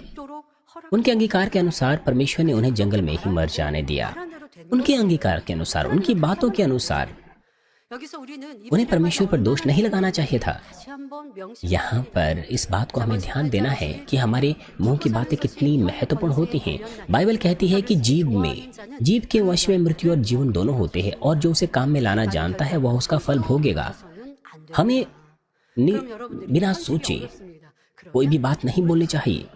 उनके अंगीकार के अनुसार परमेश्वर ने उन्हें जंगल में ही मर जाने दिया। उनके अंगीकार के अनुसार, उनकी बातों के अनुसार उन्हें परमेश्वर पर दोष नहीं लगाना चाहिए था। यहाँ पर इस बात को हमें ध्यान देना है कि हमारे मुंह की बातें कितनी महत्वपूर्ण होती हैं। बाइबल कहती है कि जीव के वश में मृत्यु और जीवन दोनों होते हैं, और जो उसे काम में लाना जानता है वह उसका फल भोगेगा। हमें बिना सोचे कोई भी बात नहीं बोलनी चाहिए।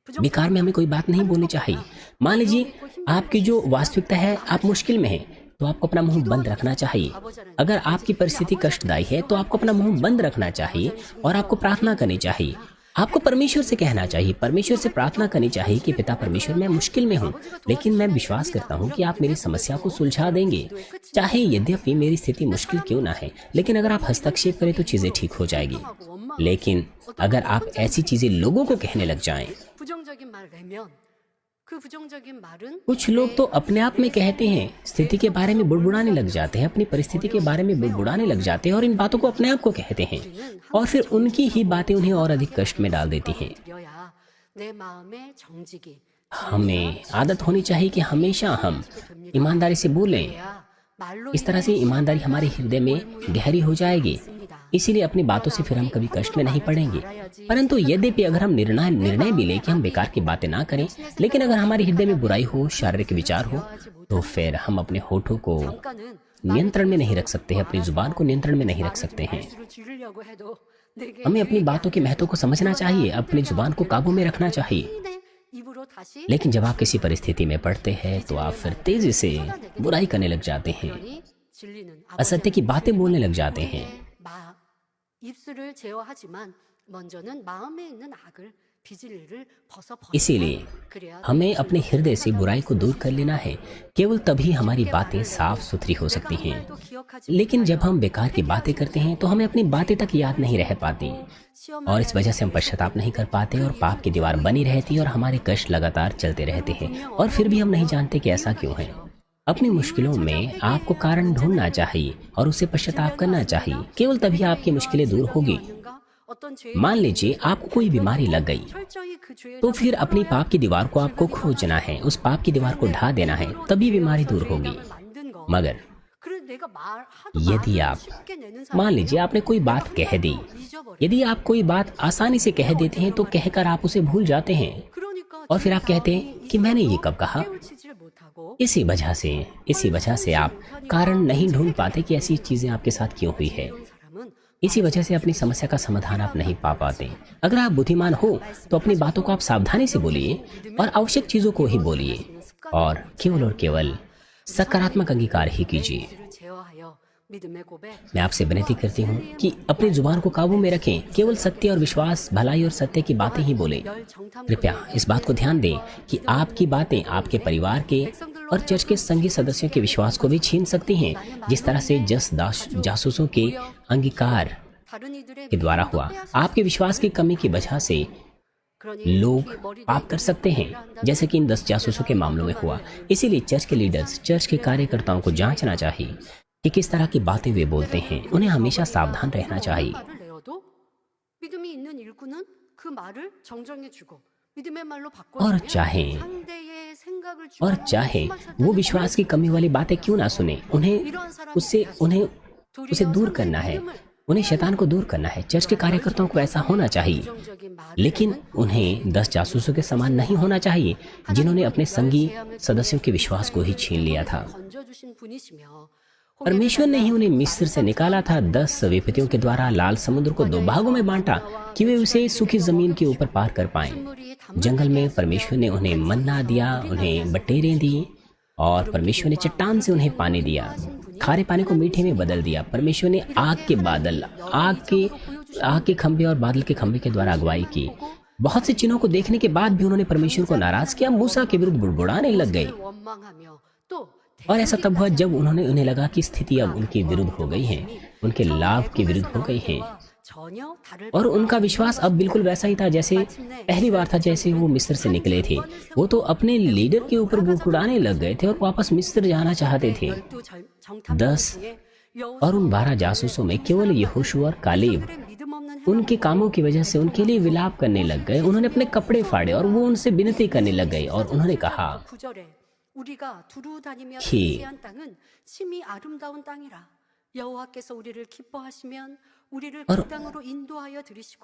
बेकार में हमें कोई बात नहीं बोलनी चाहिए। मान लीजिए आपकी जो वास्तविकता है, आप मुश्किल में हैं, तो आपको अपना मुंह बंद रखना चाहिए। अगर आपकी परिस्थिति कष्टदायी है तो आपको अपना मुंह बंद रखना चाहिए और आपको प्रार्थना करनी चाहिए। आपको परमेश्वर से कहना चाहिए, परमेश्वर से प्रार्थना करनी चाहिए कि पिता परमेश्वर, मैं मुश्किल में हूँ, लेकिन मैं विश्वास करता हूँ कि आप मेरी समस्या को सुलझा देंगे। चाहे यद्यपि मेरी स्थिति मुश्किल क्यों ना है, लेकिन अगर आप हस्तक्षेप करें तो चीजें ठीक हो जाएगी। लेकिन अगर आप ऐसी चीजें लोगों को कहने लग जाएं, कुछ लोग तो अपने आप में कहते हैं, स्थिति के बारे में बुड़बुड़ाने लग जाते हैं, अपनी परिस्थिति के बारे में बुड़बुड़ाने लग जाते हैं और इन बातों को अपने आप को कहते हैं, और फिर उनकी ही बातें उन्हें और अधिक कष्ट में डाल देती हैं। हमें आदत होनी चाहिए कि हमेशा हम ईमानदारी से बोलें। इस तरह से ईमानदारी हमारे हृदय में गहरी हो जाएगी, इसीलिए अपनी बातों से फिर हम कभी कष्ट में नहीं पड़ेंगे। परंतु यद्यपि अगर हम निर्णय भी लें कि हम बेकार की बातें ना करें, लेकिन अगर हमारे हृदय में बुराई हो, शारीरिक विचार हो, तो फिर हम अपने होठों को नियंत्रण में नहीं रख सकते हैं, अपनी जुबान को नियंत्रण में नहीं रख सकते हैं। हमें अपनी बातों के महत्व को समझना चाहिए, अपनी जुबान को काबू में रखना चाहिए। लेकिन जब आप किसी परिस्थिति में पड़ते हैं तो आप फिर तेजी से बुराई करने लग जाते हैं, असत्य की बातें बोलने लग जाते हैं। इसीलिए हमें अपने हृदय से बुराई को दूर कर लेना है। केवल तभी हमारी बातें साफ सुथरी हो सकती हैं। लेकिन जब हम बेकार की बातें करते हैं तो हमें अपनी बातें तक याद नहीं रह पाती, और इस वजह से हम पश्चाताप नहीं कर पाते और पाप की दीवार बनी रहती है और हमारे कष्ट लगातार चलते रहते हैं, और फिर भी हम नहीं जानते कि ऐसा क्यों है। अपनी मुश्किलों में आपको कारण ढूंढना चाहिए और उसे पश्चाताप करना चाहिए। केवल तभी आपकी मुश्किलें दूर होगी। मान लीजिए आपको कोई बीमारी लग गई, तो फिर अपनी पाप की दीवार को आपको खोजना है, उस पाप की दीवार को ढा देना है, तभी बीमारी दूर होगी। मगर यदि आप, मान लीजिए आपने कोई बात कह दी, यदि आप कोई बात आसानी से कह देते हैं तो कहकर आप उसे भूल जाते हैं, और फिर आप कहते हैं कि मैंने ये कब कहा। इसी वजह से आप कारण नहीं ढूंढ पाते कि ऐसी चीजें आपके साथ क्यों हुई है। इसी वजह से अपनी समस्या का समाधान आप नहीं पा पाते। अगर आप बुद्धिमान हो तो अपनी बातों को आप सावधानी से बोलिए और आवश्यक चीजों को ही बोलिए, और केवल सकारात्मक अंगीकार ही कीजिए। मैं आपसे विनती करती हूँ कि अपनी जुबान को काबू में रखें, केवल सत्य और विश्वास, भलाई और सत्य की बातें ही बोलें। कृपया इस बात को ध्यान दें कि आपकी बातें आपके परिवार के और चर्च के संगी सदस्यों के विश्वास को भी छीन सकती हैं, जिस तरह से जासूसों के अंगीकार के द्वारा हुआ। आपके विश्वास की कमी की वजह से लोग पाप कर सकते हैं, जैसे कि इन 10 जासूसों के मामलों में हुआ। इसीलिए चर्च के लीडर्स, चर्च के कार्यकर्ताओं को जांचना चाहिए कि किस तरह की बातें वे बोलते हैं। उन्हें हमेशा सावधान रहना चाहिए। और चाहे वो विश्वास की कमी वाली बातें क्यों ना सुने, उन्हें उसे दूर करना है, उन्हें शैतान को दूर करना है। चर्च के कार्यकर्ताओं को ऐसा होना चाहिए, लेकिन उन्हें 10 जासूसों के समान नहीं होना चाहिए जिन्होंने अपने संगी सदस्यों के विश्वास को ही छीन लिया था। परमेश्वर ने ही उन्हें मिस्र से निकाला था। 10 विपत्तियों के द्वारा लाल समुद्र को 2 भागों में बांटा कि वे उसे सूखी जमीन के ऊपर पार कर पाएं। जंगल में परमेश्वर ने उन्हें मन्ना दिया, उन्हें बटेरें दी, और परमेश्वर ने चट्टान से उन्हें पानी दिया, खारे पानी को मीठे में बदल दिया। परमेश्वर ने आग के खंभे और बादल के खंभे के द्वारा अगुवाई की। बहुत से चिन्हों को देखने के बाद भी उन्होंने परमेश्वर को नाराज किया, मूसा के विरुद्ध बुड़बुड़ाने लग गए। और ऐसा तब हुआ जब उन्हें लगा कि स्थिति अब उनके विरुद्ध हो गई है, उनके लाभ के विरुद्ध हो गई है। और उनका विश्वास अब बिल्कुल वैसा ही था जैसे पहली बार था, जैसे वो मिस्र से निकले थे। वो तो अपने लीडर के ऊपर बुड़बुड़ाने लग गए थे और वापस मिस्र जाना चाहते थे। 10 और उन 12 जासूसों में केवल यहोशू और कालेब उनके कामों की वजह से उनके लिए विलाप करने लग गए। उन्होंने अपने कपड़े फाड़े और वो उनसे विनती करने लग गए और उन्होंने कहा कि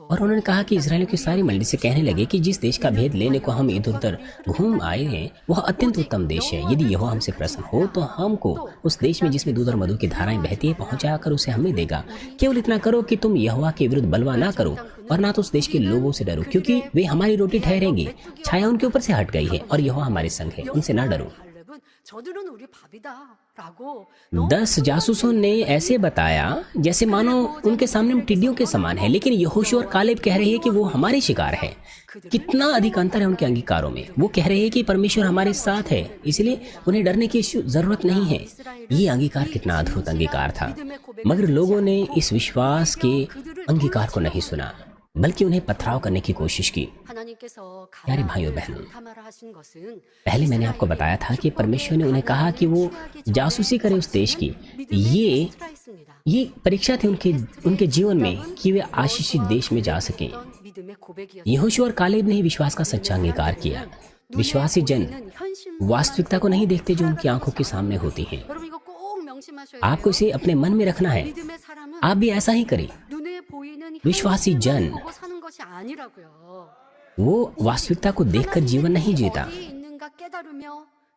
और उन्होंने कहा कि इस्राएलियों की सारी मंडली से कहने लगे कि जिस देश का भेद लेने को हम इधर उधर घूम आए हैं वह अत्यंत उत्तम देश है। यदि यहोवा हमसे प्रसन्न हो तो हमको उस देश में जिसमें दूध और मधु की धाराएं बहती है पहुंचा कर उसे हमें देगा। केवल इतना करो कि तुम यहोवा के विरुद्ध बलवा ना करो और ना तो उस देश के लोगों से डरो, क्योंकि वे हमारी रोटी ठहरेंगे। छाया उनके ऊपर से हट गई है और यहोवा हमारे संग है, उनसे ना डरो। 10 जासूसों ने ऐसे बताया जैसे मानो उनके सामने हम टिड्डियों के समान है, लेकिन यहोशू और कालेब कह रहे हैं कि वो हमारे शिकार है। कितना अधिक अंतर है उनके अंगीकारों में। वो कह रहे हैं कि परमेश्वर हमारे साथ है, इसलिए उन्हें डरने की जरूरत नहीं है। ये अंगीकार कितना अद्भुत अंगीकार था, मगर लोगों ने इस विश्वास के अंगीकार को नहीं सुना, बल्कि उन्हें पथराव करने की कोशिश की। प्यारे भाइयों बहनों, पहले मैंने आपको बताया था कि परमेश्वर ने उन्हें कहा कि वो जासूसी करे उस देश की। ये परीक्षा थी उनके जीवन में कि वे आशीषित देश में जा सकें। यहोशू और कालेब ने ही विश्वास का सच्चा अंगीकार किया। विश्वासी जन वास्तविकता को नहीं देखते जो उनकी आंखों के सामने होती है। आपको इसे अपने मन में रखना है, आप भी ऐसा ही करें। विश्वासी जन वो वास्तविकता को देखकर जीवन नहीं जीता,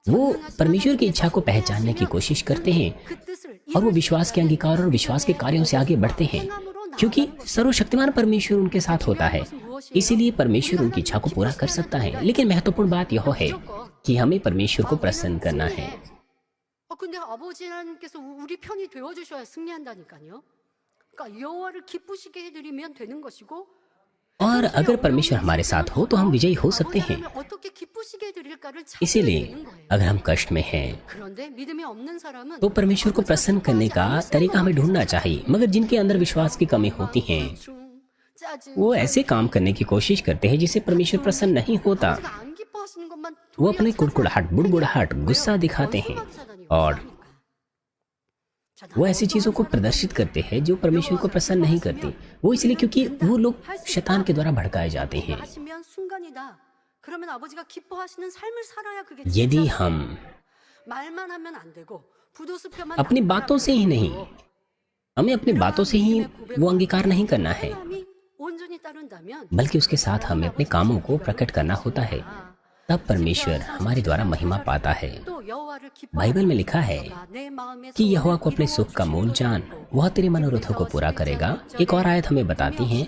वो परमेश्वर की इच्छा को पहचानने की कोशिश करते हैं और वो विश्वास के अंगीकार और विश्वास के कार्यों से आगे बढ़ते हैं, क्योंकि सर्वशक्तिमान परमेश्वर उनके साथ होता है। इसीलिए परमेश्वर उनकी इच्छा को पूरा कर सकता है। लेकिन महत्वपूर्ण बात यह है कि हमें परमेश्वर को प्रसन्न करना है।
근데 아버지 하나님께서 우리 편이 되어 주셔야 승리한다니까요. 그러니까 여호와를 기쁘시게 해드리면 되는 것이고,
और अगर परमेश्वर हमारे साथ हो तो हम विजयी हो सकते हैं।
어떻게 기쁘시게 해드릴까를
इसीलिए
찾는 거예요.
अगर हम कष्ट में हैं
그런데 믿음이 없는 사람은
तो परमेश्वर को प्रसन्न करने का तरीका हमें ढूंढना चाहिए। मगर जिनके अंदर विश्वास की कमी होती है वो ऐसे काम करने की कोशिश करते हैं जिससे परमेश्वर प्रसन्न नहीं होता।
안 기뻐하시는 것만
वो अपनी कुड़कुड़ाहट, बुड़बुड़ाहट, गुस्सा दिखाते हैं और वो ऐसी चीजों को प्रदर्शित करते हैं जो परमेश्वर को प्रसन्न नहीं करती। वो इसलिए क्योंकि वो लोग शैतान के द्वारा भड़काए जाते हैं।
하시면 순간이다. 그러면 아버지가 기뻐하시는 삶을 살아야 그게
यदि हम
말만 하면 안 되고 부도수표만
अपनी बातों से ही नहीं, हमें अपनी बातों से ही वो अंगीकार नहीं करना है,
사람이 온전히 따른다면
बल्कि उसके साथ हमें अपने कामों को प्रकट करना होता है। तब परमेश्वर हमारे द्वारा महिमा पाता है।
또 여호와를
बाइबल में लिखा है
내 마음에
कि यहोवा को अपने सुख का मोल जान, वह तेरे मनोरथों को पूरा करेगा। एक और आयत हमें बताती है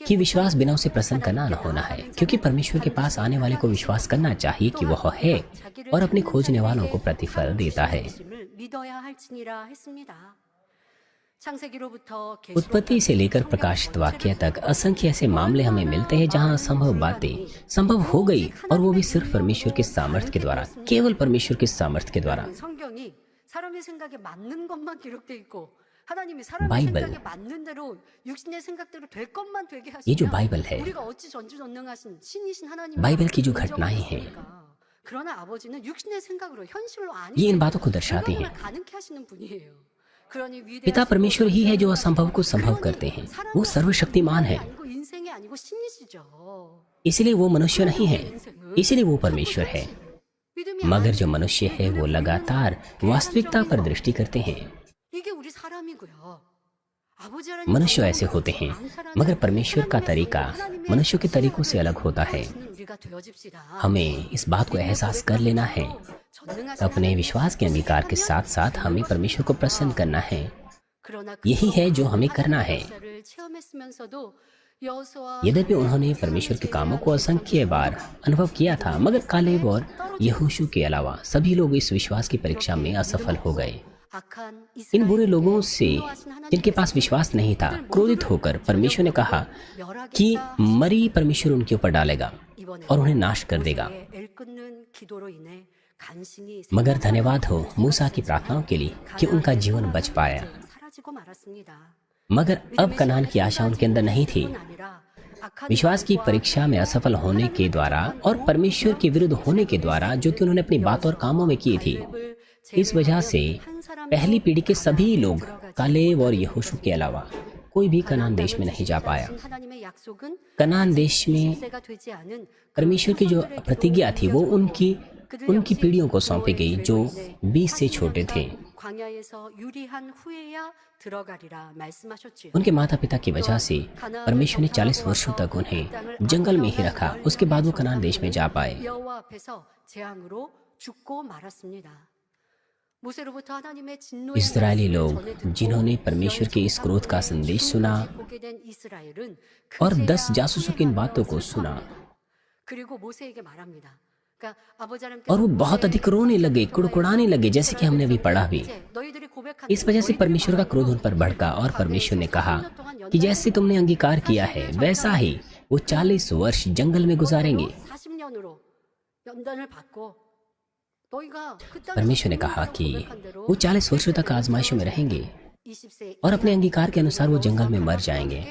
कि विश्वास बिना उसे प्रसन्न करना न होना है, क्योंकि परमेश्वर के पास आने वाले को विश्वास करना चाहिए कि वह है और अपने खोजने वालों को प्रतिफल देता है।
믿어야 할지니라 했습니다. 창세기로부터
उत्पत्ति से लेकर प्रकाशित वाक्य तक असंख्य ऐसे मामले हमें मिलते हैं जहां असंभव बातें संभव हो गई, और वो भी सिर्फ परमेश्वर के सामर्थ्य के द्वारा, केवल परमेश्वर के सामर्थ्य के द्वारा।
성경이 사람의 생각에 맞는 것만 기록돼 있고 하나님이 사람의
바이블.
생각에 맞는 대로 육신의 생각대로 될 것만 되게
ये जो
하시면
बाइबल है,
우리가 어찌 전지전능하신 신이신 하나님
बाइबल की जो घटनाएं हैं,
그러나 아버지는 육신의 생각으로 현실로
ये इन
아니
बातों को दर्शाती हैं।
가능케 하시는 분이에요. 그러니
पिता परमेश्वर ही है जो असंभव को संभव करते हैं। वो सर्वशक्तिमान है,
아니고 인생이 아니고 신이시죠.
इसलिए वो मनुष्य नहीं है, इसलिए वो परमेश्वर है।
믿음이
मगर जो मनुष्य है वो लगातार वास्तविकता पर दृष्टि करते हैं।
이게 우리 사람이고요. 아버지라는
मनुष्य ऐसे होते हैं, मगर परमेश्वर का तरीका मनुष्य के तरीकों से अलग होता है।
우리가 되어집시다.
हमें इस बात को एहसास कर लेना है। अपने विश्वास के अंगीकार के साथ साथ हमें परमेश्वर को प्रसन्न करना है। यही है जो हमें करना है। यद्यपि उन्होंने परमेश्वर के कामों को असंख्य बार अनुभव किया था, मगर कालेब और यहोशू के अलावा सभी लोग इस विश्वास की परीक्षा में असफल हो गए। इन बुरे लोगों से जिनके पास विश्वास नहीं था, क्रोधित होकर परमेश्वर ने कहा कि मरी परमेश्वर उनके ऊपर डालेगा और उन्हें नाश कर देगा। मगर धन्यवाद हो मूसा की प्रार्थनाओं के लिए कि उनका जीवन बच पाया। मगर अब कनान की आशा उनके अंदर नहीं थी। विश्वास की परीक्षा में असफल होने के द्वारा और परमेश्वर के विरुद्ध होने के द्वारा, जो कि उन्होंने अपनी बात और कामों में की थी, इस वजह से पहली पीढ़ी के सभी लोग कालेब और यहोशू के अलावा कोई भी कनान देश में नहीं जा पाया। कनान देश में परमेश्वर की जो प्रतिज्ञा थी वो उनकी पीढ़ियों को सौंपी गई जो 20 से छोटे थे। उनके माता पिता की वजह से परमेश्वर ने 40 वर्षों तक उन्हें जंगल में ही रखा। उसके बाद वो कनान देश में जा पाए। इस्राएली लोग जिन्होंने परमेश्वर के इस क्रोध का संदेश सुना और 10 जासूसों की इन बातों को सुना और वो बहुत अधिक रोने लगे, कुड़कुड़ाने लगे, जैसे कि हमने अभी पढ़ा भी। इस वजह से परमेश्वर का क्रोध उन पर भड़का और परमेश्वर ने कहा कि जैसे तुमने अंगीकार किया है वैसा ही वो 40 वर्ष जंगल में गुजारेंगे। परमेश्वर ने कहा कि वो 40 वर्षों तक आजमाइशों में रहेंगे और अपने अंगीकार के अनुसार वो जंगल में मर जाएंगे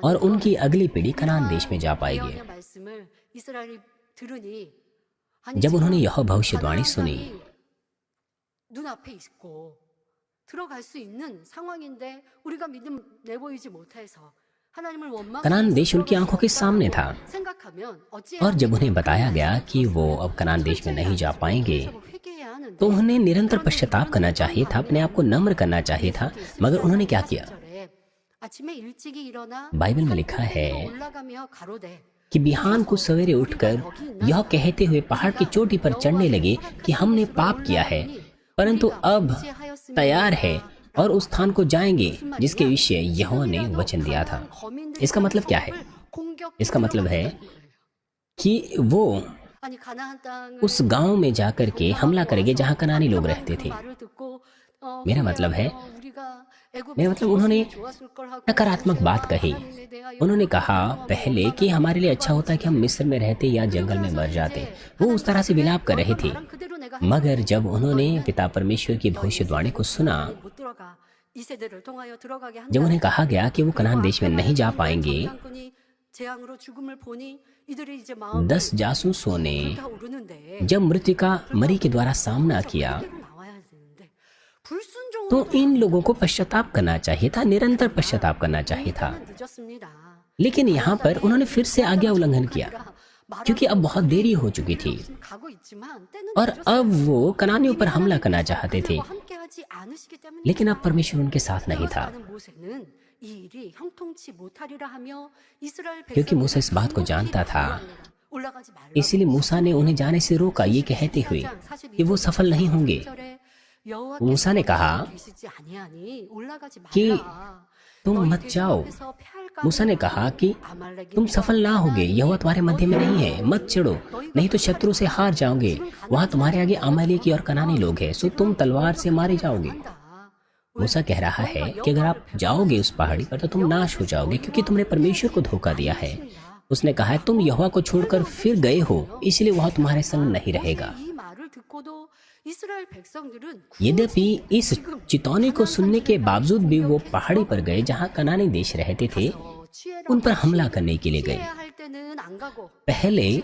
और उनकी अगली पीढ़ी कनान देश में जा पाएगी। जब उन्होंने यह भविष्यवाणी सुनी, कनान देश उनकी आंखों के सामने था और जब उन्हें बताया गया कि वो अब कनान देश में नहीं जा पाएंगे, तो उन्हें निरंतर पश्चाताप करना चाहिए था, अपने आप को नम्र करना चाहिए था। मगर उन्होंने क्या किया? बाइबल में लिखा है कि बिहान को सवेरे उठकर यह कहते हुए पहाड़ की चोटी पर चढ़ने लगे कि हमने पाप किया है, परंतु अब तैयार है और उस स्थान को जाएंगे जिसके विषय यहोवा ने वचन दिया था। इसका मतलब क्या है? इसका मतलब है कि वो उस गांव में जाकर के हमला करेंगे जहां कनानी लोग रहते थे। मेरा मतलब उन्होंने नकारात्मक बात कही। उन्होंने कहा पहले कि हमारे लिए अच्छा होता है कि हम मिस्र में रहते या जंगल में मर जाते। वो उस तरह से विलाप कर रहे थे। मगर जब उन्होंने पिता परमेश्वर की भविष्यवाणी को सुना, जब उन्हें कहा गया कि वो कनान देश में नहीं जा पाएंगे, 10 जासूसों ने जब मृत्यु का मरी के द्वारा सामना किया, तो इन लोगों को पश्चाताप करना चाहिए था, निरंतर पश्चाताप करना चाहिए था। लेकिन यहाँ पर उन्होंने फिर से आज्ञा उल्लंघन किया, क्योंकि अब बहुत देरी हो चुकी थी और अब वो कनानियों पर हमला करना चाहते थे। लेकिन अब परमेश्वर उनके साथ नहीं था, क्योंकि मूसा इस बात को जानता था। इसीलिए मूसा ने उन्हें जाने से रोका, ये कहते हुए कि वो सफल नहीं होंगे। मूसा ने कहा कि तुम मत जाओ। मूसा ने कहा कि तुम सफल ना होगे, यहोवा तुम्हारे मध्य में नहीं है, मत चढ़ो, नहीं तो शत्रु से हार जाओगे। वहां तुम्हारे आगे अमालेकी और कनानी लोग हैं, सो तुम तलवार से मारे जाओगे। मूसा कह रहा है कि अगर आप जाओगे उस पहाड़ी पर तो तुम नाश हो जाओगे, क्योंकि तुमने परमेश्वर को धोखा दिया है। उसने कहा है तुम यहोवा को छोड़कर फिर गए हो, इसलिए वह तुम्हारे संग नहीं रहेगा। यद्यपि इस चेतावनी को सुनने के बावजूद भी वो पहाड़ी पर गए जहां कनानी देश रहते थे, उन पर हमला करने के लिए गए। पहले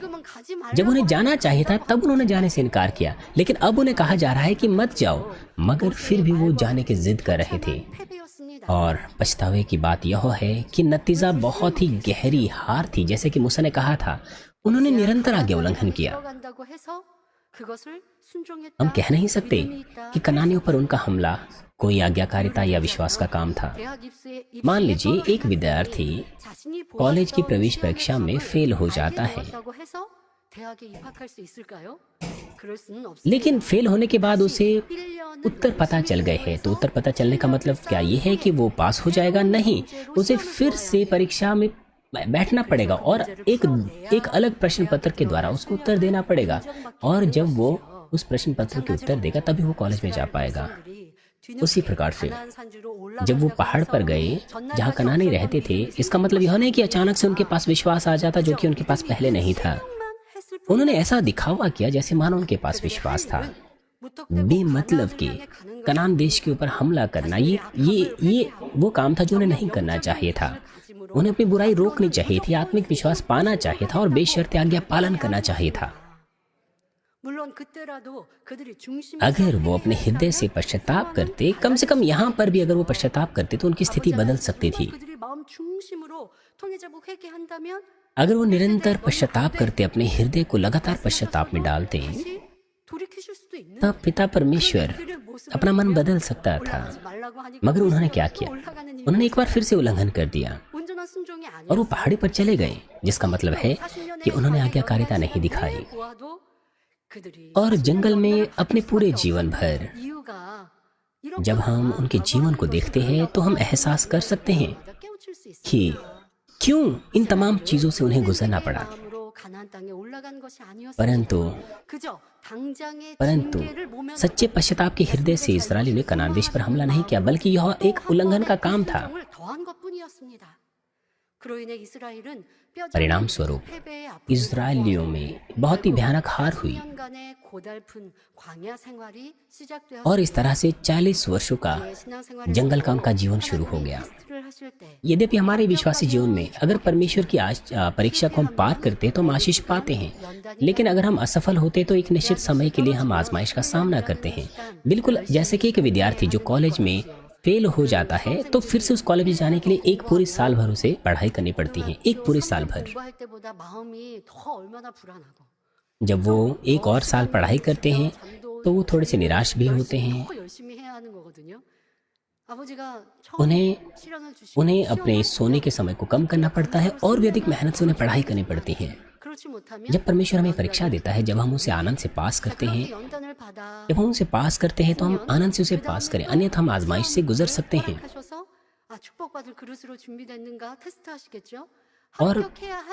जब उन्हें जाना चाहिए था तब उन्होंने जाने से इनकार किया, लेकिन अब उन्हें कहा जा रहा है कि मत जाओ, मगर फिर भी वो जाने की जिद कर रहे थे। और पछतावे की बात यह है कि नतीजा बहुत ही गहरी हार थी। जैसे कि मूसा ने कहा था, उन्होंने निरंतर आज्ञा उल्लंघन किया।
그것을 순종했다.
हम कह नहीं सकते
믿음이 있다.
कि कनानियों पर उनका हमला कोई आज्ञाकारिता या विश्वास का काम था।
대학 입시에
मान लीजिए एक विद्यार्थी
자신이
कॉलेज की
보았던
प्रवेश
시험의
परीक्षा में
점을
फेल हो
알게
जाता है,
되었다고 해서 대학에 입학할 수 있을까요? 그럴 수는 없습니다.
लेकिन फेल होने के बाद उसे
1년을
उत्तर पता चल गए हैं। तो उत्तर पता चलने का मतलब क्या ये है कि वो पास हो जाएगा? नहीं, उसे फिर से परीक्षा में बैठना पड़ेगा और एक अलग प्रश्न पत्र के द्वारा उसको उत्तर देना पड़ेगा। और जब वो उस प्रश्न पत्र के उत्तर देगा तभी वो कॉलेज में जा पाएगा। उसी प्रकार से जब वो पहाड़ पर गए जहाँ कनानी रहते थे, इसका मतलब यह नहीं कि अचानक से उनके पास विश्वास आ जाता जो कि उनके पास पहले नहीं था। उन्होंने ऐसा दिखावा किया जैसे मानो उनके पास विश्वास था। बेमतलब के कनान देश के ऊपर हमला करना ये वो काम था जो उन्हें नहीं करना चाहिए था। उन्हें अपनी बुराई रोकनी चाहिए थी, आत्मिक विश्वास पाना चाहिए था और बेशर्त आज्ञा पालन करना चाहिए था। अगर वो अपने हृदय से पश्चाताप करते, कम से कम यहाँ पर भी अगर वो पश्चाताप करते तो उनकी स्थिति बदल सकती थी। अगर वो निरंतर पश्चाताप करते, अपने हृदय को लगातार पश्चाताप में डालते, तब पिता परमेश्वर अपना मन बदल सकता था। मगर उन्होंने क्या किया? उन्होंने एक बार फिर से उल्लंघन कर दिया और वो पहाड़ी पर चले गए, जिसका मतलब है कि उन्होंने आज्ञाकारिता नहीं दिखाई। और जंगल में अपने पूरे जीवन भर जब हम उनके जीवन को देखते हैं तो हम एहसास कर सकते हैं कि क्यों इन तमाम चीजों से उन्हें गुजरना पड़ा। परंतु सच्चे पश्चाताप के हृदय से इस्राएलियों ने कनान देश पर हमला नहीं किया, बल्कि यह एक उल्लंघन का काम था। परिणाम स्वरूप इस्राएलियों में बहुत ही भयानक हार हुई और इस तरह से 40 वर्षों का जंगल का उनका जीवन शुरू हो गया। यद्यपि हमारे विश्वासी जीवन में अगर परमेश्वर की परीक्षा को हम पार करते हैं तो हम आशीष पाते हैं, लेकिन अगर हम असफल होते तो एक निश्चित समय के लिए हम आजमाइश का सामना करते हैं। बिल्कुल जैसे कि एक विद्यार्थी जो कॉलेज में फेल हो जाता है तो फिर से उस कॉलेज में जाने के लिए एक पूरी साल भर उसे पढ़ाई करनी पड़ती है, एक पूरे साल भर। जब वो एक और साल पढ़ाई करते हैं तो वो थोड़े से निराश भी होते हैं। उन्हें अपने सोने के समय को कम करना पड़ता है और भी अधिक मेहनत से उन्हें पढ़ाई करनी पड़ती है। जब परमेश्वर हमें परीक्षा देता है, जब हम उसे आनंद से पास करते हैं, जब हम उसे पास करते हैं तो हम आनंद से उसे पास करें, अन्यथा हम आजमाइश से गुजर सकते हैं। और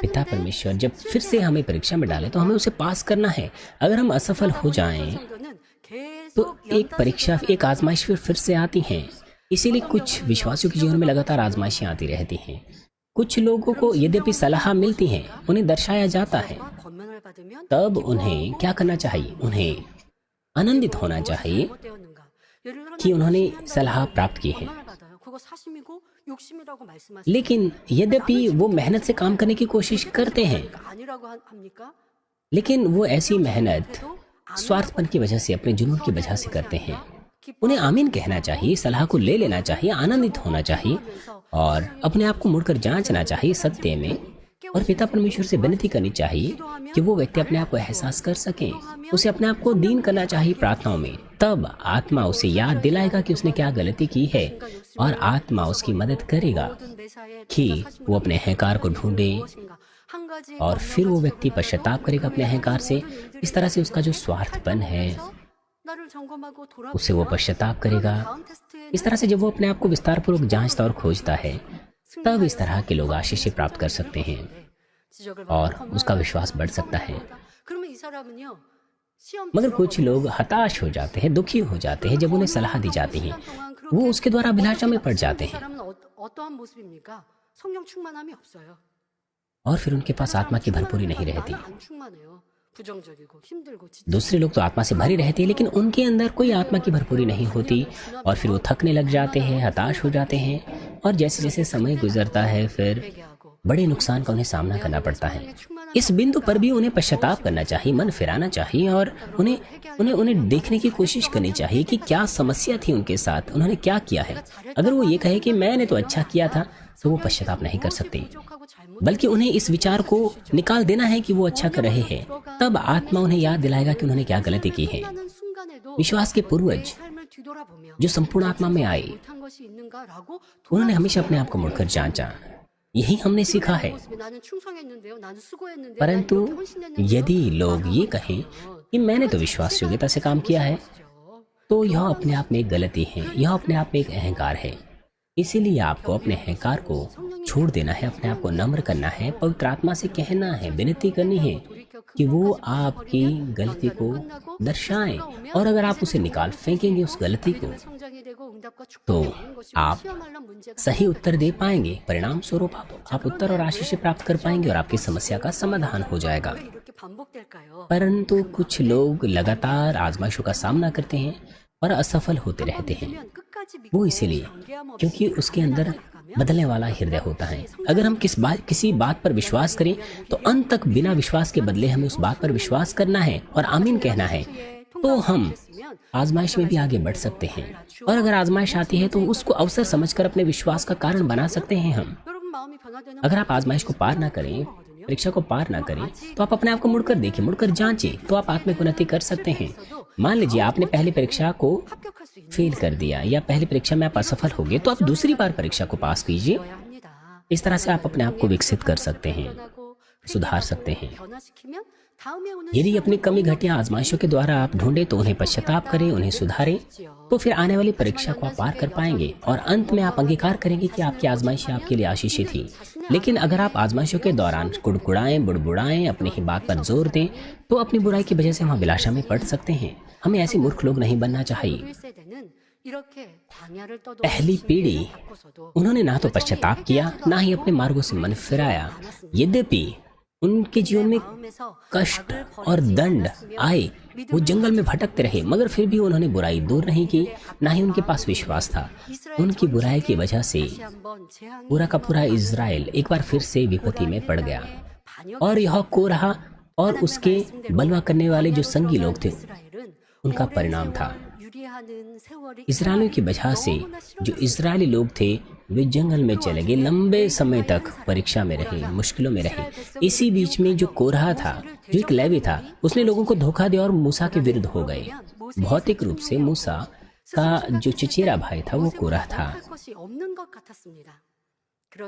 पिता परमेश्वर जब फिर से हमें परीक्षा में डाले तो हमें उसे पास करना है। अगर हम असफल हो जाएं तो एक परीक्षा, एक आजमाइश फिर से आती है। इसीलिए कुछ विश्वासियों के जीवन में लगातार आजमाइशें आती रहती हैं। कुछ लोगों को यद्यपि सलाह मिलती है, उन्हें दर्शाया जाता है, तब उन्हें क्या करना चाहिए? उन्हें आनंदित होना चाहिए कि उन्होंने सलाह प्राप्त की है। लेकिन यद्यपि वो मेहनत से काम करने की कोशिश करते हैं, लेकिन वो ऐसी मेहनत स्वार्थपन की वजह से, अपने जुनून की वजह से करते हैं। उन्हें आमीन कहना चाहिए, सलाह को ले लेना चाहिए, आनंदित होना चाहिए और अपने आप को मुड़कर जांचना चाहिए सत्य में, और पिता परमेश्वर से विनती करनी चाहिए कि वो व्यक्ति अपने आप को एहसास कर सके। उसे अपने आप को दीन करना चाहिए प्रार्थनाओं में। तब आत्मा उसे याद दिलाएगा कि उसने क्या गलती की है और आत्मा उसकी मदद करेगा कि वो अपने अहंकार को ढूंढे और फिर वो व्यक्ति पश्चाताप करेगा अपने अहंकार से। इस तरह से उसका जो स्वार्थपन है उसे वो पश्चाताप करेगा। इस तरह से जब वो अपने आप को विस्तार पूर्वक जांचता और खोजता है, तब इस तरह के लोग आशीष प्राप्त कर सकते हैं और उसका विश्वास बढ़ सकता है। मगर कुछ लोग हताश हो जाते हैं, दुखी हो जाते हैं जब उन्हें सलाह दी जाती है, वो उसके द्वारा अभिलाषा में पड़ जाते हैं और फिर उनके पास आत्मा की भरपूरी नहीं रहती। दूसरे लोग तो आत्मा से भरे रहते हैं, लेकिन उनके अंदर कोई आत्मा की भरपूरी नहीं होती और फिर वो थकने लग जाते हैं, हताश हो जाते हैं और जैसे जैसे समय गुजरता है फिर बड़े नुकसान का उन्हें सामना करना पड़ता है। इस बिंदु पर भी उन्हें पश्चाताप करना चाहिए, मन फिराना चाहिए और उन्हें देखने की कोशिश करनी चाहिए कि क्या समस्या थी उनके साथ, उन्होंने क्या किया है। अगर वो ये कहे कि मैंने तो अच्छा किया था, तो वो पश्चाताप नहीं कर सकते। बल्कि उन्हें इस विचार को निकाल देना है कि वो अच्छा कर रहे हैं। तब आत्मा उन्हें याद दिलाएगा कि उन्होंने क्या गलती की है। विश्वास के पूर्वज जो संपूर्ण आत्मा में आए, उन्होंने हमेशा अपने आप को मुड़कर जांचा। यही हमने सीखा है। परंतु यदि लोग ये कहें कि मैंने तो विश्वास योग्यता से काम किया है, तो यह अपने आप में एक गलती है, यह अपने आप में एक अहंकार है। इसीलिए आपको अपने अहंकार को छोड़ देना है, अपने आप को नम्र करना है, पवित्र आत्मा से कहना है, विनती करनी है कि वो आपकी गलती को दर्शाएं। और अगर आप उसे निकाल फेंकेंगे उस गलती को, तो आप सही उत्तर दे पाएंगे। परिणाम स्वरूप आप उत्तर और आशीष प्राप्त कर पाएंगे और आपकी समस्या का समाधान हो जाएगा। परंतु कुछ लोग लगातार आजमाइशों का सामना करते हैं और असफल होते रहते हैं। वो इसीलिए क्योंकि उसके अंदर बदलने वाला हृदय होता है। अगर हम किसी बात पर विश्वास करें तो अंत तक बिना विश्वास के बदले हमें उस बात पर विश्वास करना है और आमीन कहना है, तो हम आजमाइश में भी आगे बढ़ सकते हैं। और अगर आजमाइश आती है तो उसको अवसर समझकर अपने विश्वास का कारण बना सकते हैं हम। अगर आप आजमाइश को पार ना करें, परीक्षा को पार ना करें, तो आप अपने आप को मुड़कर देखें, मुड़कर जांचें, तो आप आत्मिक उन्नति कर सकते हैं। मान लीजिए आपने पहली परीक्षा को फेल कर दिया या पहली परीक्षा में आप असफल हो गए, तो आप दूसरी बार परीक्षा को पास कीजिए। इस तरह से आप अपने आप को विकसित कर सकते हैं, सुधार सकते हैं। यदि अपनी कमी घटिया आजमाइशों के द्वारा आप ढूंढे तो उन्हें पश्चाताप करें, उन्हें सुधारें, तो फिर आने वाली परीक्षा को आप पार कर पाएंगे और अंत में आप अंगीकार करेंगे कि आपकी आजमाइश आपके लिए आशीषित थी। लेकिन अगर आप आजमाइशों के दौरान कुड़कुड़ाएं, बुड़बुड़ाएं, अपनी ही बात पर जोर दें, तो अपनी बुराई की वजह से हम अभिलाषा में पड़ सकते हैं। हमें ऐसे मूर्ख लोग नहीं बनना चाहिए। पहली पीढ़ी, उन्होंने ना तो पश्चाताप किया, ना ही अपने मार्गों से मन फिराया। यद्यपि उनके जीवन में कष्ट और दंड आए, वो जंगल में भटकते रहे, मगर फिर भी उन्होंने बुराई दूर नहीं की, ना ही उनके पास विश्वास था। उनकी बुराई की वजह से पूरा का पूरा इज़राइल एक बार फिर से विपत्ति में पड़ गया। और यह कोरह और उसके बलवा करने वाले जो संगी लोग थे, उनका परिणाम था। इज़राइलियों की वजह से जो इज़राइली लोग थे वे जंगल में चले गए, लंबे समय तक परीक्षा में रहे, मुश्किलों में रहे। इसी बीच में जो कोरह था, जो एक लेवी था, उसने लोगों को धोखा दिया और मूसा के विरुद्ध हो गए। भौतिक रूप से मूसा का जो चचेरा भाई था वो कोरह था,